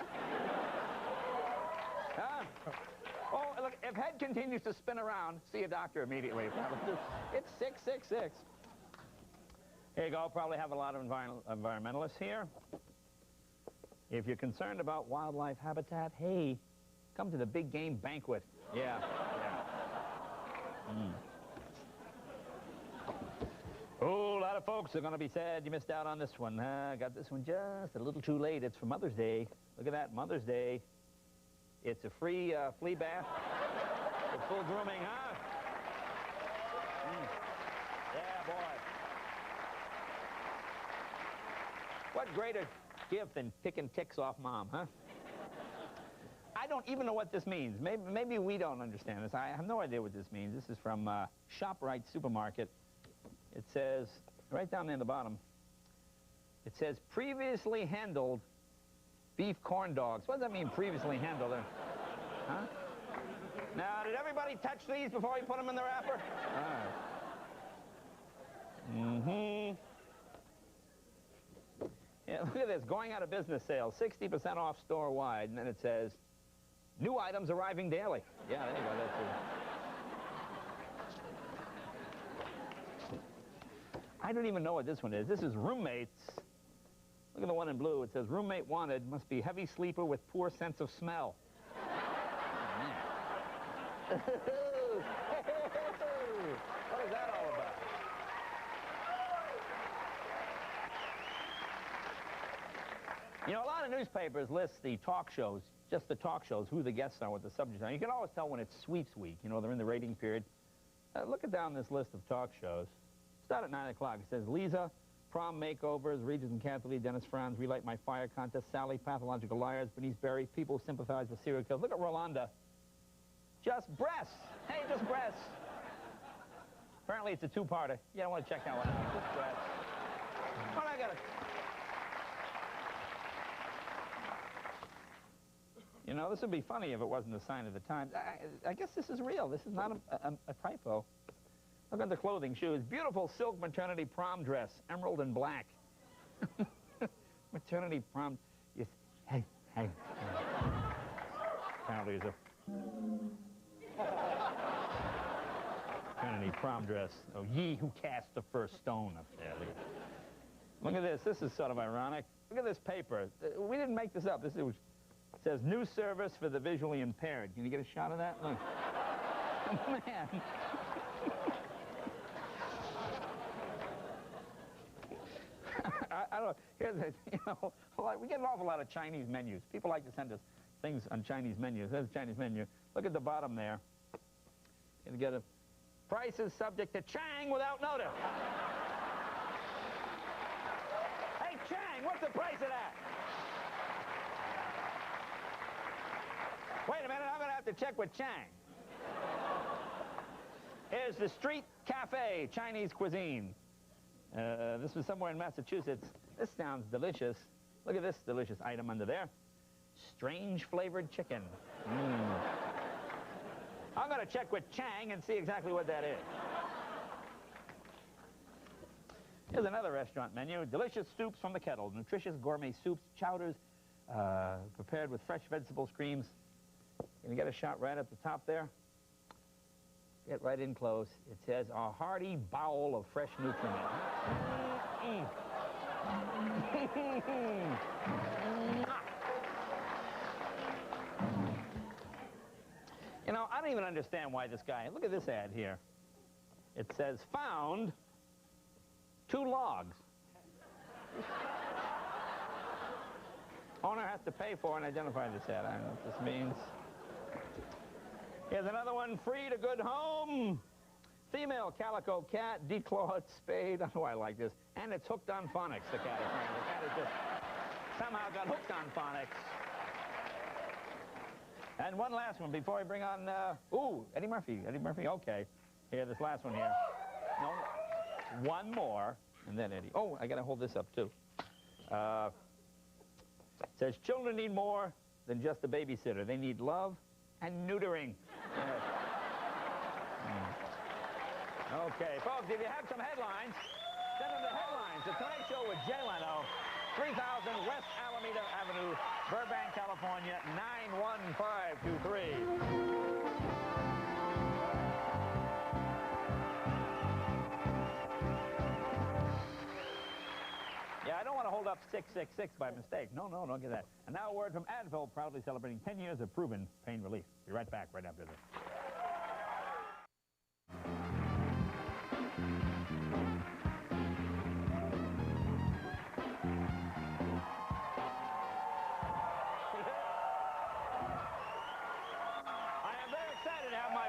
Huh? Oh, look, if head continues to spin around, see a doctor immediately. It's 666. Here you go. Probably have a lot of environmentalists here. If you're concerned about wildlife habitat, hey, come to the big game banquet. Yeah, yeah. Oh, a lot of folks are going to be sad you missed out on this one. Got this one just a little too late. It's for Mother's Day. Look at that, Mother's Day. It's a free flea bath with full grooming, huh? Yeah, boy. What greater gift than picking ticks off Mom, huh? I don't even know what this means. Maybe we don't understand this. I have no idea what this means. This is from ShopRite Supermarket. It says, right down there in the bottom, it says, previously handled beef corn dogs. What does that mean, previously handled? Huh? Now, did everybody touch these before you put them in the wrapper? All right. Yeah, look at this, going out of business sales, 60% off store-wide, and then it says, new items arriving daily. Yeah, there you go, that's it. I don't even know what this one is. This is roommates. Look at the one in blue. It says, roommate wanted, must be heavy sleeper with poor sense of smell. Oh, what is that all about? You know, a lot of newspapers list the talk shows, just the talk shows, who the guests are, what the subjects are. You can always tell when it's sweeps week. You know, they're in the rating period. Look at down this list of talk shows. Start at 9 o'clock. It says, Lisa, prom makeovers, Regis and Kathleen, Dennis Franz, Relight My Fire contest, Sally, pathological liars, Bernice Berry, people who sympathize with serial killers. Look at Rolanda. Just breasts. Hey, just breasts. Apparently it's a two-parter. You don't want to check that one out. Just breasts. What I got to... You know, this would be funny if it wasn't a sign of the times. I guess this is real. This is not a typo. Look at the clothing, shoes. Beautiful silk maternity prom dress, emerald and black. Maternity prom. Yes. Hey. Apparently it's a maternity prom dress. Oh, ye who cast the first stone up there. Look at this. This is sort of ironic. Look at this paper. We didn't make this up. It says new service for the visually impaired. Can you get a shot of that? Look. Oh, man. I don't know. Here's the, you know, we get an awful lot of Chinese menus. People like to send us things on Chinese menus. There's a Chinese menu. Look at the bottom there. You get a prices subject to Chang without notice. Hey, Chang, what's the price of that? Wait a minute, I'm going to have to check with Chang. Here's the Street Cafe Chinese cuisine. This was somewhere in Massachusetts. This sounds delicious. Look at this delicious item under there. Strange flavored chicken. I'm going to check with Chang and see exactly what that is. Here's another restaurant menu. Delicious soups from the kettle. Nutritious gourmet soups, chowders, prepared with fresh vegetables, creams. Can you get a shot right at the top there? Get right in close. It says, a hearty bowl of fresh nutriment. You know, I don't even understand why this guy... Look at this ad here. It says, found 2 logs. Owner has to pay for and identify this ad. I don't know what this means. Here's another one, free to good home. Female calico cat, declawed, spayed. I know I like this. And it's hooked on phonics, the cat. The cat has just somehow got hooked on phonics. And one last one before I bring on, ooh, Eddie Murphy. Eddie Murphy, okay. Here, this last one here. No, one more, and then Eddie. Oh, I got to hold this up, too. It says, children need more than just a babysitter. They need love and neutering. Okay, folks, if you have some headlines, send them to Headlines, The Tonight Show with Jay Leno, 3000 West Alameda Avenue, Burbank, California, 91523. Yeah, I don't want to hold up 666 by mistake. No, don't get that. And now a word from Advil, proudly celebrating 10 years of proven pain relief. Be right back right after this.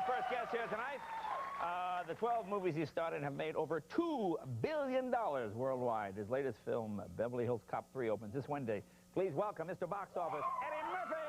First guest here tonight. The 12 movies he starred in have made over $2 billion worldwide. His latest film, Beverly Hills Cop 3, opens this Wednesday. Please welcome Mr. Box Office, Eddie Murphy!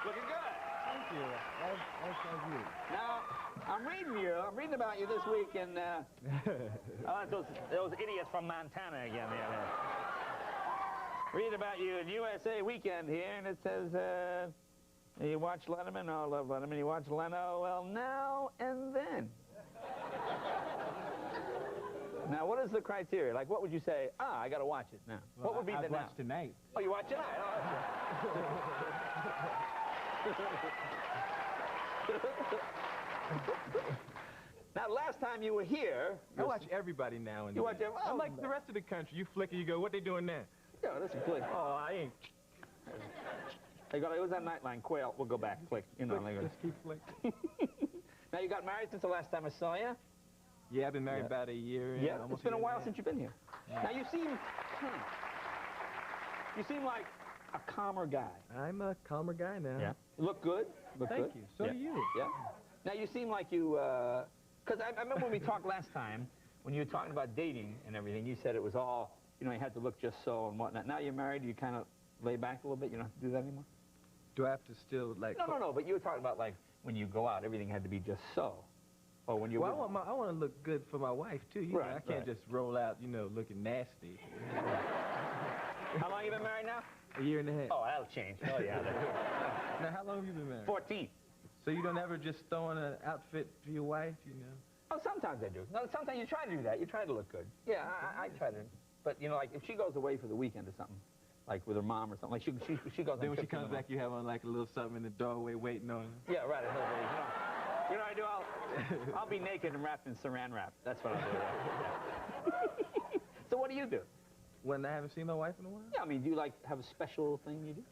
Looking good. Thank you. Thank you. Now, I'm reading about you this week in, those idiots from Montana again. Read about you in USA Weekend here, and it says, you watch Letterman, oh, I love Letterman. You watch Leno, well, now and then. Now, what is the criteria? Like, what would you say, I got to watch it now? Well, what would be the now? watch tonight. Oh, you watch tonight? Oh, now, last time you were here... I watch everybody now and then. You watch everybody? I'm like the rest of the country. You flick it, you go, what they doing now? Yeah, that's a click. Oh, I ain't... Hey, it was that Nightline Quail. We'll go back. Click. You know, Just keep flicking. Now, you got married since the last time I saw you? Yeah, I've been married about a year. Yeah, almost it's been a while now. since you've been here. Yeah. Now, you seem like a calmer guy. I'm a calmer guy now. Yeah. You look good. Thank you. So do you. Yeah. Now, you seem like you, because I remember when we talked last time, when you were talking about dating and everything, you said it was all, you had to look just so and whatnot. Now you're married, you kind of lay back a little bit? You don't have to do that anymore? Do I have to still, like... No, but you were talking about, like, when you go out, everything had to be just so. Or when you... Well, I want to look good for my wife, too. You know, I can't just roll out, looking nasty. How long you been married now? A year and a half. Oh, that'll change. Oh, yeah. Now, how long have you been married? 14. So you don't ever just throw on an outfit for your wife, Oh, sometimes I do. No, sometimes you try to do that. You try to look good. Yeah, I try to. But, like, if she goes away for the weekend or something, like with her mom or something, like she goes... Then when she comes back, you have on, like, a little something in the doorway waiting on her? Yeah, right. You know what I do? I'll be naked and wrapped in saran wrap. That's what I'll do. So what do you do? When I haven't seen my wife in a while? Yeah, I mean, do you, like, have a special thing you do?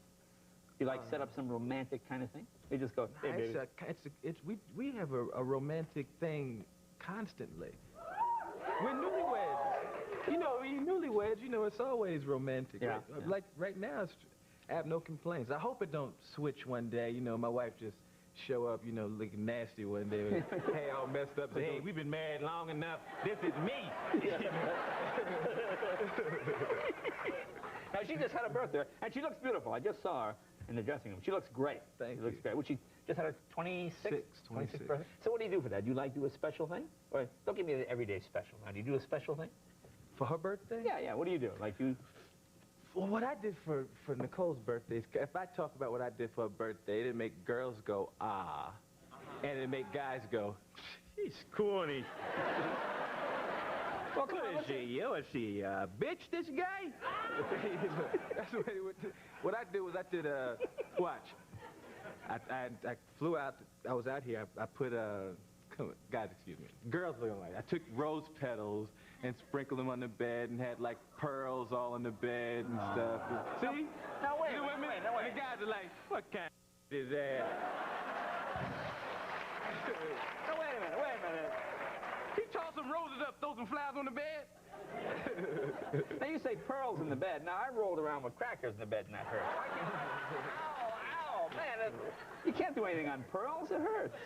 You, like, set up some romantic kind of thing? You just go, hey, baby. We have a romantic thing constantly. We're newlyweds. Newlyweds, it's always romantic. Yeah, right? Like, right now, I have no complaints. I hope it don't switch one day. My wife just show up, looking nasty one day. Hey, all messed up. Say, hey, we've been married long enough. This is me. Now, she just had a birthday, and she looks beautiful. I just saw her in the dressing room. She looks great. Thank you. She looks great. Well, she just had her 26th birthday. So what do you do for that? Do you, like, do a special thing? Or don't give me the everyday special. Now, do you do a special thing? For her birthday? Yeah. What do you do? Like, you... Well, what I did for Nicole's birthday is, if I talk about what I did for her birthday, it'd make girls go, ah. And it'd make guys go, she's corny. Well, come on, is she, bitch, this guy? That's what I did was watch. I flew out, I was out here, I put, guys, excuse me, girls looking like, I took rose petals and sprinkled them on the bed and had, like, pearls all on the bed and stuff. See? Now, wait a minute. The guys are like, what kind of is that? Now, wait a minute. He tossed some roses up, throw some flowers on the bed. Now you say pearls in the bed. Now I rolled around with crackers in the bed and that hurts. Ow, man. You can't do anything on pearls. It hurts.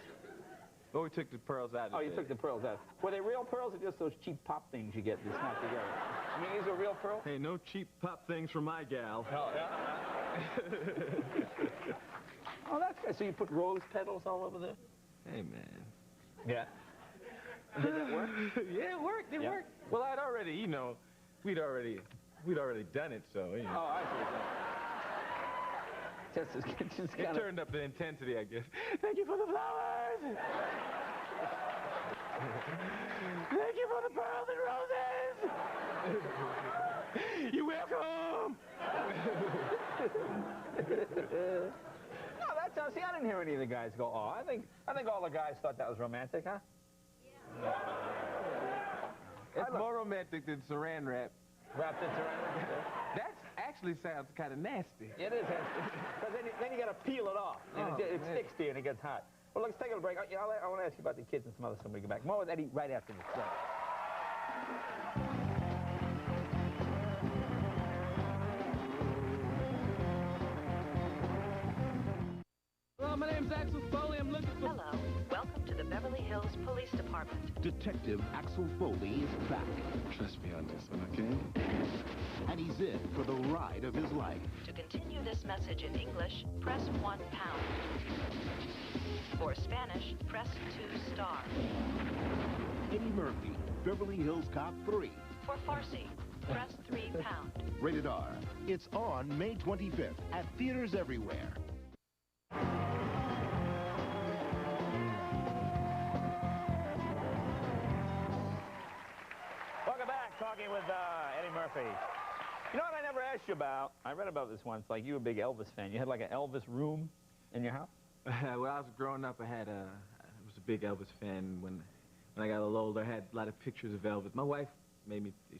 Well, we took the pearls out. Oh, you took the pearls out. Were they real pearls or just those cheap pop things you get to snap together? I mean, these are real pearls? Hey, no cheap pop things from my gal. Oh, yeah? Oh, that's good. So you put rose petals all over there? Hey, man. Yeah. Did that work? Yeah, it worked. It worked. Well, I'd already, you know, we'd already done it, so, you know. Oh, I see. Just it turned up the intensity, I guess. Thank you for the flowers. Thank you for the pearls and roses. You're welcome. No, that sounds. See, I didn't hear any of the guys go, oh, I think all the guys thought that was romantic, huh? Yeah. It's more romantic than saran wrap. Wrapped in saran wrap? That actually sounds kind of nasty. It is nasty. Because then you got to peel it off. And it sticks to you and it gets hot. Well, let's take a break. I want to ask you about the kids and some other stuff when we get back. More with Eddie right after this. Hello, my name's Axel Foley. I'm looking for... Hello. Welcome to the Beverly Hills Police Department. Detective Axel Foley is back. Trust me on this one, okay? And he's in for the ride of his life. To continue this message in English, press 1 pound. For Spanish, press 2 star. Eddie Murphy, Beverly Hills Cop 3. For Farsi, press 3 pound. Rated R. It's on May 25th at theaters everywhere. Welcome back, talking with Eddie Murphy. You know what I never asked you about? I read about this once, like you were a big Elvis fan. You had like an Elvis room in your house? When I was growing up, I was a big Elvis fan. When I got a little older, I had a lot of pictures of Elvis. My wife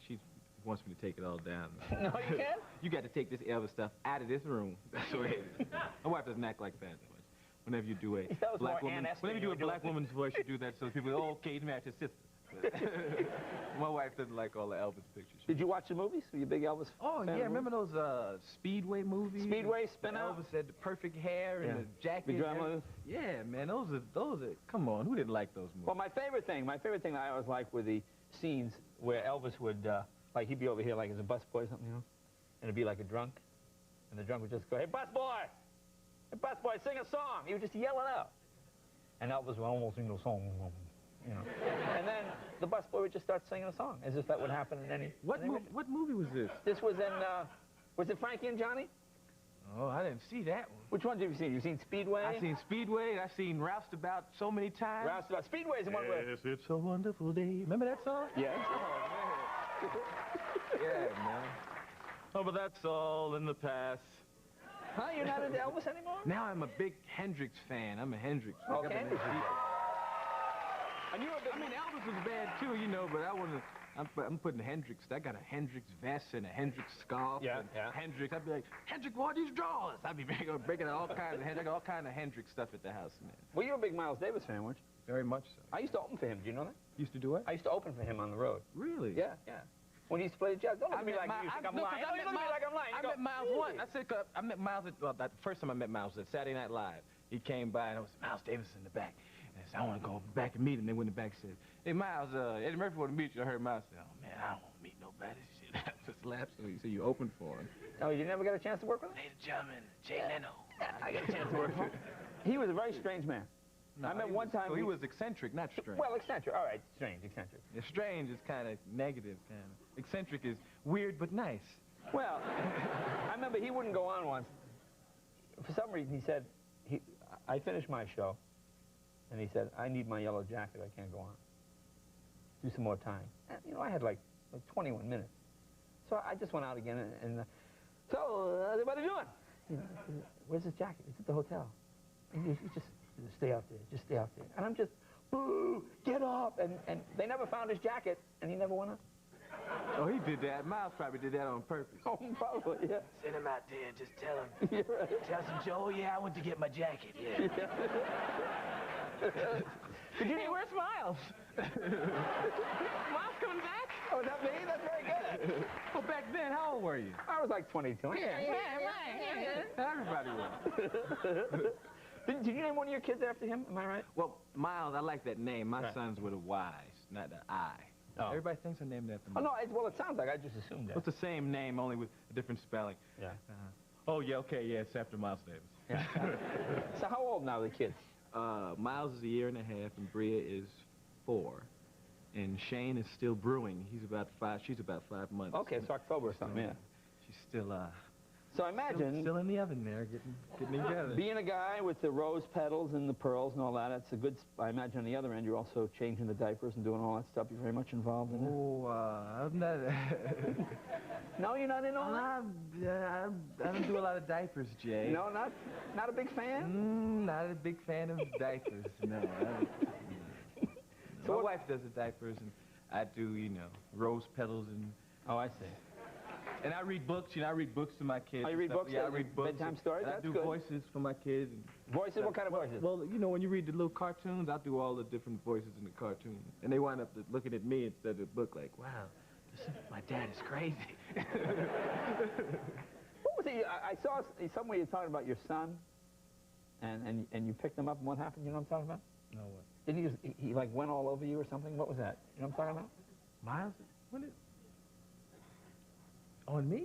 she wants me to take it all down. No, you can't? You got to take this Elvis stuff out of this room. That's the way it is. My wife doesn't act like that. Whenever you do a black woman's voice, you do that so people go, oh, okay, you match his sister. My wife doesn't like all the Elvis pictures. Did you watch the movies? Were you a big Elvis Oh, fan? yeah, remember those Speedway movies? Speedway, Spin Out? Elvis had the perfect hair and the jacket. The drama. Yeah, man, those are, come on, who didn't like those movies? Well, my favorite thing that I always liked were the scenes where Elvis would, like, he'd be over here like as a busboy or something, you know? And it'd be like a drunk. And the drunk would just go, hey, busboy! Hey, busboy, sing a song! He would just yell it out. And Elvis would almost sing the song. You know. And then the busboy would just start singing a song, as if that would happen in any... What movie was this? This was in, was it Frankie and Johnny? Oh, I didn't see that one. Which ones have you seen? You've seen Speedway? I've seen Speedway, I've seen Roustabout so many times. Roustabout. Speedway is the one where... Yes, it's a wonderful day. Remember that song? Yes. Oh, man. Yeah, man. Oh, but that's all in the past. Huh? You're not into Elvis anymore? Now I'm a big Hendrix fan. I'm a Hendrix fan. Okay. And you were I mean, Elvis was bad too, you know, but I'm putting Hendrix. I got a Hendrix vest and a Hendrix scarf. Yeah, and yeah. Hendrix. I'd be like, Hendrix wore these drawers. I'd be breaking out all kinds of Hendrix, all kind of Hendrix stuff at the house, man. Well, you were a big Miles Davis fan, weren't you? Very much so. I used to open for him. Do you know that? Used to do what? I used to open for him on the road. Really? Yeah, yeah. When he used to play the jazz. Don't look at me like you think I'm lying. Don't look at me like I'm lying. I met Miles once. I met Miles the first time I met Miles at Saturday Night Live. He came by and I was Miles Davis in the back. And I said, I want to go back and meet him. They went in the back and said, hey, Miles, Eddie Murphy want to meet you. I heard Miles say, oh, man, I don't want to meet nobody. Shit, just laughed. So you opened for him. Oh, you never got a chance to work with him? Ladies and gentlemen, Jay Leno. I got a chance to work with him. He was a very strange man. No, I met one time. So he was eccentric, not strange. Well, eccentric. All right, strange, eccentric. Yeah, strange is kind of negative, kind of. Eccentric is weird but nice. Well, I remember he wouldn't go on once. For some reason, he said, I finished my show, and he said, I need my yellow jacket. I can't go on. Do some more time. And, you know, I had like 21 minutes. So I just went out again, and so, what are you doing? You know, where's his jacket? It's at the hotel. And you just stay out there. Just stay out there. And I'm just, boo, get up. And they never found his jacket, and he never went up. Oh, he did that. Miles probably did that on purpose. Oh, probably, yeah. Send him out there and just tell him. You're right. Tell him, Joe, yeah, I went to get my jacket. Yeah. Hey, where's Miles? Miles coming back? Oh, is that me? That's very good. Well, back then, how old were you? I was like 22. Everybody was. Did you name one of your kids after him? Am I right? Well, Miles, I like that name. My Right. son's with a Y, not an I. Oh. Everybody thinks I'm named after me. Oh, no, well, it sounds like I just assumed that. It's the same name, only with a different spelling. Yeah. Oh, yeah, okay, yeah, it's after Miles Davis. Yeah. So how old now are the kids? Miles is 1.5 years, and Bria is 4. And Shane is still brewing. He's about 5, she's about 5 months. Okay, it's October or something, yeah. She's still, So I imagine... Still in the oven there, getting together. Being a guy with the rose petals and the pearls and all that, it's a good... I imagine on the other end, you're also changing the diapers and doing all that stuff. You're very much involved in it. Oh, I'm not... No, you're not in all that? I don't do a lot of diapers, Jay. No, not a big fan? Not a big fan of diapers, no. So my wife does the diapers, and I do, you know, rose petals and... Oh, I see. And I read books, you know, I read books to my kids. Oh, you read books? Yeah, I read books. Bedtime stories? And I That's do good. voices for my kids. Voices? What kind of voices? Well, you know, when you read the little cartoons, I do all the different voices in the cartoon. And they wind up looking at me instead of the book like, wow, my dad is crazy. What was it? I saw somewhere you're talking about your son, and you picked him up, and what happened? You know what I'm talking about? No, what? Didn't he like went all over you or something? What was that? You know what I'm talking about? Miles? What is... On me?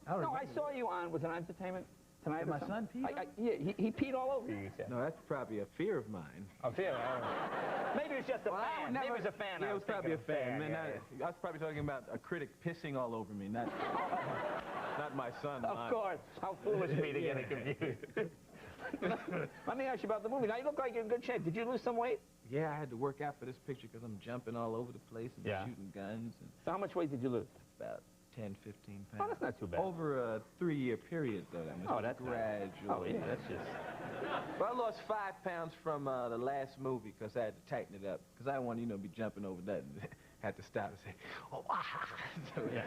No, I saw you on, was it Entertainment Tonight? Did my son pee on Yeah, he peed all over you, you said. No, that's probably a fear of mine. A fear? Maybe it was just a fan. Maybe it was a fan. Yeah, it was probably a fan. Man, Yeah. I was probably talking about a critic pissing all over me, not my son. Of course. How foolish of me to get it confused. Let me ask you about the movie. Now, you look like you're in good shape. Did you lose some weight? Yeah, I had to work out for this picture because I'm jumping all over the place and shooting guns. And so how much weight did you lose? About 10, 15 pounds. Oh, that's not too bad. Over a 3-year period, though. That's gradual. Oh, yeah, that's just... Well, I lost 5 pounds from the last movie because I had to tighten it up. Because I didn't want to, be jumping over that and had to stop and say, oh, ah. So yeah.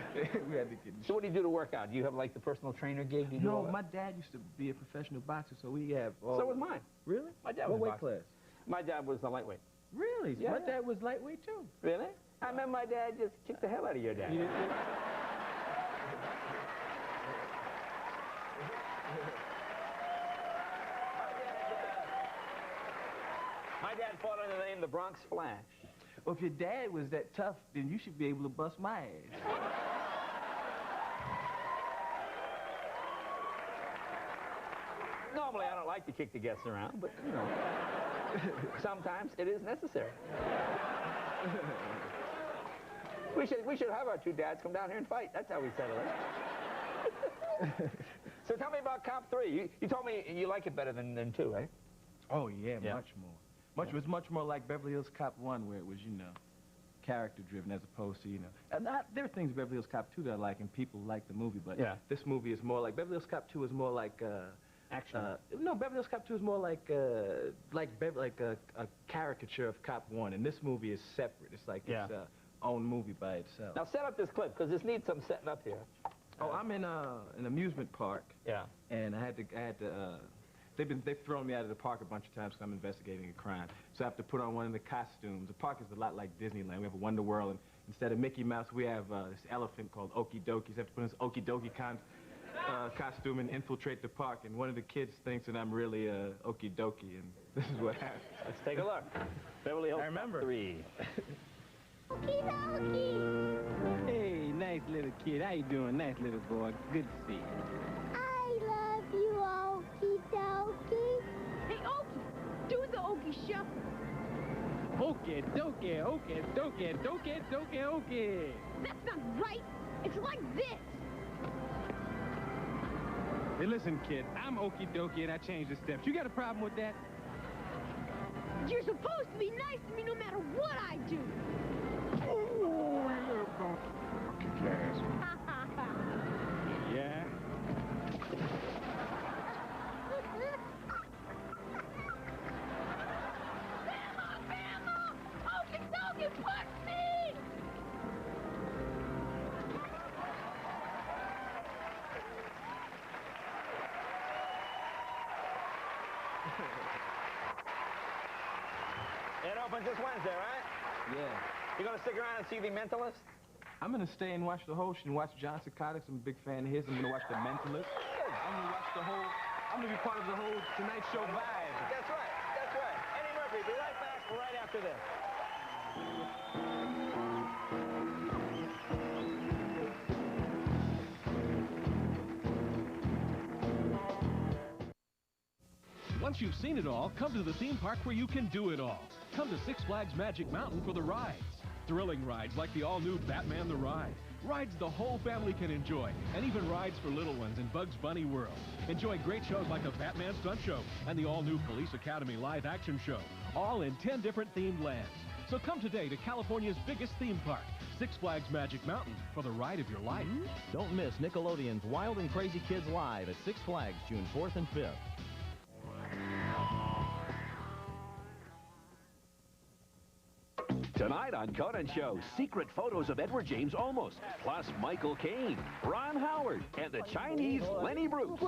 We had to get... So what do you do to work out? Do you have, like, the personal trainer gig? Do you do all No, that? my dad used to be a professional boxer, so we have all... So was mine. Really? My dad What was a weight boxer. class? My dad was a lightweight. Really? Yeah, My yeah. dad was lightweight, too. Really? I remember my dad just kicked the hell out of your dad. You didn't think? My dad fought under the name the Bronx Flash. Well, if your dad was that tough, then you should be able to bust my ass. Normally, I don't like to kick the guests around, but, sometimes it is necessary. We should have our 2 dads come down here and fight. That's how we settle it. So tell me about Cop 3. You told me you like it better than 2, right? Oh, yeah, much more. It was much more like Beverly Hills Cop 1, where it was, character-driven as opposed to, And there are things in Beverly Hills Cop 2 that I like, and people like the movie, but this movie is more like... Beverly Hills Cop 2 is more like... Action. No, Beverly Hills Cop 2 is more like a caricature of Cop 1, and this movie is separate. It's like its own movie by itself. Now set up this clip, because this needs some setting up here. Oh, I'm in an amusement park. Yeah. And I had to they've thrown me out of the park a bunch of times because I'm investigating a crime. So I have to put on one of the costumes. The park is a lot like Disneyland. We have a Wonder World, and instead of Mickey Mouse, we have this elephant called Okie Dokie. So I have to put on this Okie Dokie costume and infiltrate the park. And one of the kids thinks that I'm really Okie Dokie, and this is what happens. Let's take a look. Beverly Hills Cop 3. Okie dokie. Hey, nice little kid. How you doing? Nice little boy. Good to see you. I love you, Okie dokie. Hey, Okie, do the Okie shuffle. Okie dokie, okie dokie, dokie, dokie, okie. That's not right. It's like this. Hey, listen, kid. I'm okie dokie and I changed the steps. You got a problem with that? You're supposed to be nice to me no matter what I do. Oh, yeah? Grandma! Okie dokie, push me! It opens this Wednesday, right? Yeah. You gonna stick around and see The Mentalist? I'm going to stay and watch the whole show and watch John Secada. I'm a big fan of his. I'm going to watch The Mentalist. I'm going to watch the whole... I'm going to be part of the whole Tonight Show vibe. That's right. That's right. Eddie Murphy, be right back right after this. Once you've seen it all, come to the theme park where you can do it all. Come to Six Flags Magic Mountain for the rides. Thrilling rides like the all-new Batman the Ride. Rides the whole family can enjoy, and even rides for little ones in Bugs Bunny World. Enjoy great shows like a Batman stunt show and the all-new Police Academy live action show, all in 10 different themed lands. So come today to California's biggest theme park, Six Flags Magic Mountain, for the ride of your life. Don't miss Nickelodeon's Wild and Crazy Kids Live at Six Flags, June 4th and 5th. Tonight on Conan Show, secret photos of Edward James Olmos, plus Michael Caine, Ron Howard, and the Chinese Lenny Bruce.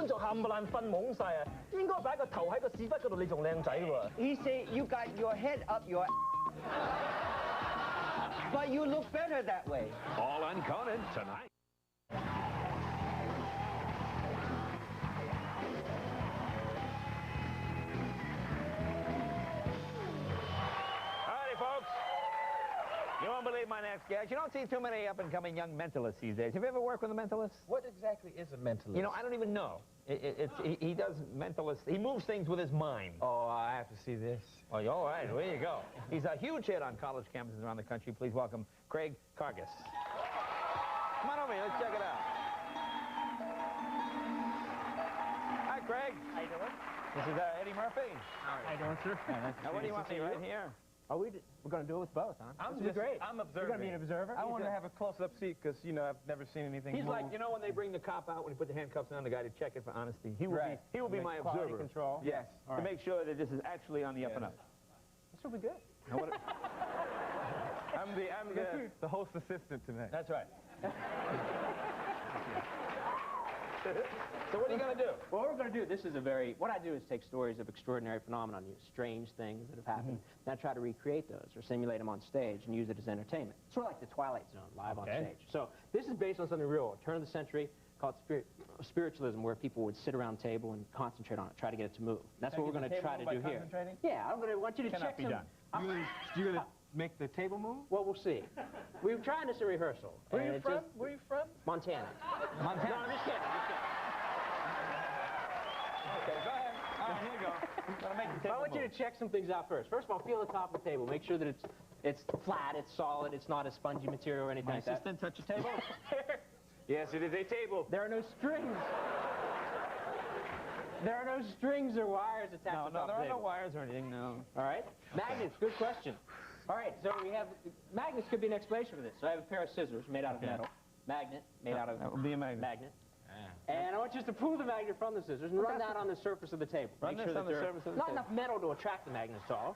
He said you got your head up your but you look better that way. All on Conan tonight. You won't believe my next guest. You don't see too many up-and-coming young mentalists these days. Have you ever worked with a mentalist? What exactly is a mentalist? You know, I don't even know. He does mentalist. He moves things with his mind. Oh, I have to see this. Oh, all right. There you go. He's a huge hit on college campuses around the country. Please welcome Craig Cargis. Come on over here. Let's check it out. Hi, Craig. How you doing? This is Eddie Murphy. How you doing, sir? Now, what do you want me right here? Oh, we're going to do it with both, huh? This will be great. I'm observing. You're going to be an observer? I want to have a close-up seat because, you know, I've never seen anything He's move. like, you know, when they bring the cop out, when he put the handcuffs on the guy to check it for honesty. He will be my quality observer. Control. Yes. All To right. make sure that this is actually on the up and up. This will be good. Now, what I'm the host assistant tonight. That's right. So what are you going to do? Well, what we're going to do, what I do is take stories of extraordinary phenomena, strange things that have happened, and I try to recreate those or simulate them on stage and use it as entertainment. Sort of like the Twilight Zone, live on stage. So this is based on something real, turn of the century, called spiritualism, where people would sit around a table and concentrate on it, try to get it to move. That's what we're going to try to do here. Yeah, I'm going to want you to check some... You're going to make the table move? Well, we'll see. We were trying this in rehearsal. Where are you from? Where are you from? Montana. Montana? No, I'm just kidding. Okay, go ahead. All right, here you go. I want you to check some things out first. First of all, feel the top of the table. Make sure that it's flat, it's solid, it's not a spongy material or anything like that. My assistant touch the table? Yes, it is a table. There are no strings. There are no strings or wires attached to the top of the table. No, there are no wires or anything, no. All right. Magnets, good question. All right, so we have... Magnets could be an explanation for this. So I have a pair of scissors made out of metal. Magnet made out of... That would be a magnet. Magnet. And I want you to pull the magnet from the scissors and run that on the surface of the table. Run this on the surface of the not table. enough metal to attract the magnets all.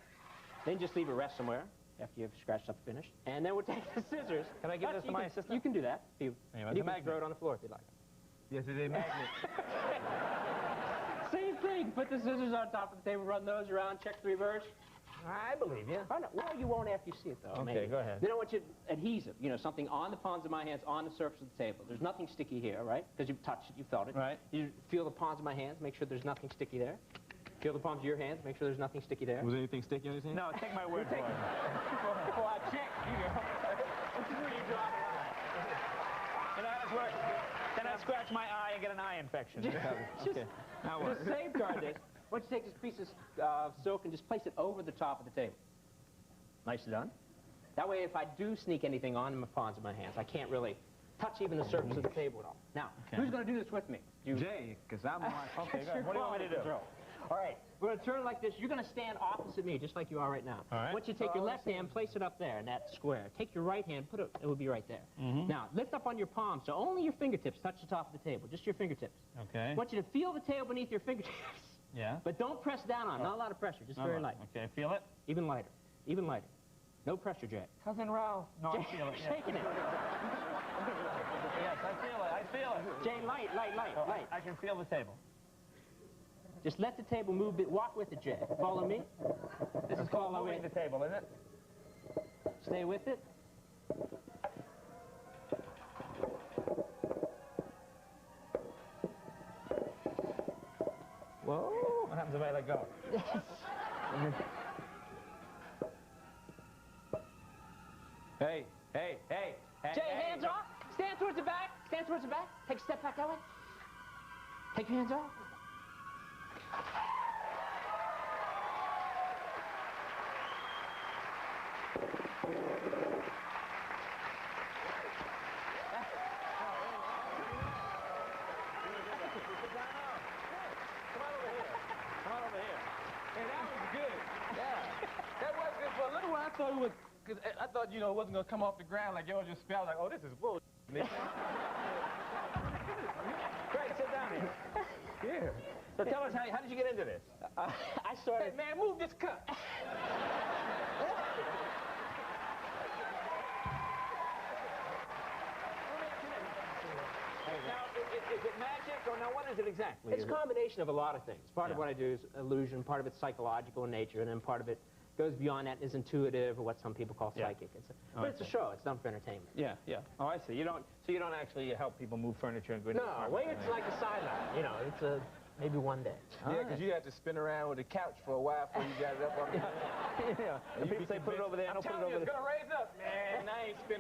Then just leave it rest somewhere after you've scratched up and finished. And then we'll take the scissors. Can I give this to my assistant? You can do that. You can magnet. throw it on the floor if you'd like. Yes, it's a magnet. Same thing. Put the scissors on top of the table, run those around, check the reverse. I believe you. Well, you won't after you see it, though. Okay, maybe. go ahead. Then I want you adhesive, something on the palms of my hands, on the surface of the table. There's nothing sticky here, right? Because you've touched it, you felt it. Right. You feel the palms of my hands, make sure there's nothing sticky there. Feel the palms of your hands, make sure there's nothing sticky there. Was anything sticky on his hand? No, take my word for it. Well, I checked. This is where you draw the line. You know how this works? Then I scratch my eye and get an eye infection. Okay. Now what? To safeguard this, why don't you take this piece of silk and just place it over the top of the table. Nicely done. That way, if I do sneak anything on the palms of my hands, I can't really touch even the surface of the table at all. Now, who's going to do this with me? Jay, because I'm Okay, go ahead. What do you want me to do? All right, we're going to turn like this. You're going to stand opposite me, just like you are right now. All right. I want you to take your left hand, place it up there in that square. Take your right hand, it will be right there. Now, lift up on your palms, so only your fingertips touch the top of the table, just your fingertips. Okay. I want you to feel the table beneath your fingertips. Yeah. But don't press down on it. Not a lot of pressure, just very light. Okay, feel it? Even lighter. Even lighter. No pressure, Jay. Cousin Ralph. No, I feel it. Yeah. Shaking it. Yes, I feel it. I feel it. Jay, light. I can feel the table. Just let the table move. Walk with it, Jay. Follow me. This is called moving the table, isn't it? Stay with it. let go. Hey, hey, hey, hey. Jay, hey, hands off. Stand towards the back. Stand towards the back. Take a step back that way. Take your hands off. I thought, you know, it wasn't going to come off the ground like y'all just felt like, oh, this is bullshit. Great, sit down here. Yeah. So tell us, how did you get into this? I started... Hey, man, move this cup. Now, is it magic, or now what is it exactly? It's a combination of a lot of things. Part of what I do is illusion, part of it's psychological in nature, and then part of it goes beyond that, is intuitive, or what some people call psychic. But it's a show. It's done for entertainment. Yeah, yeah. Oh, I see. So you don't actually help people move furniture and go into No, way it's like a sideline. You know, it's maybe one day. Yeah, because you had to spin around with the couch for a while before you got it up on the yeah. And people say, put it over there. I'm telling you, it's going to raise up. Man, I ain't spinning around.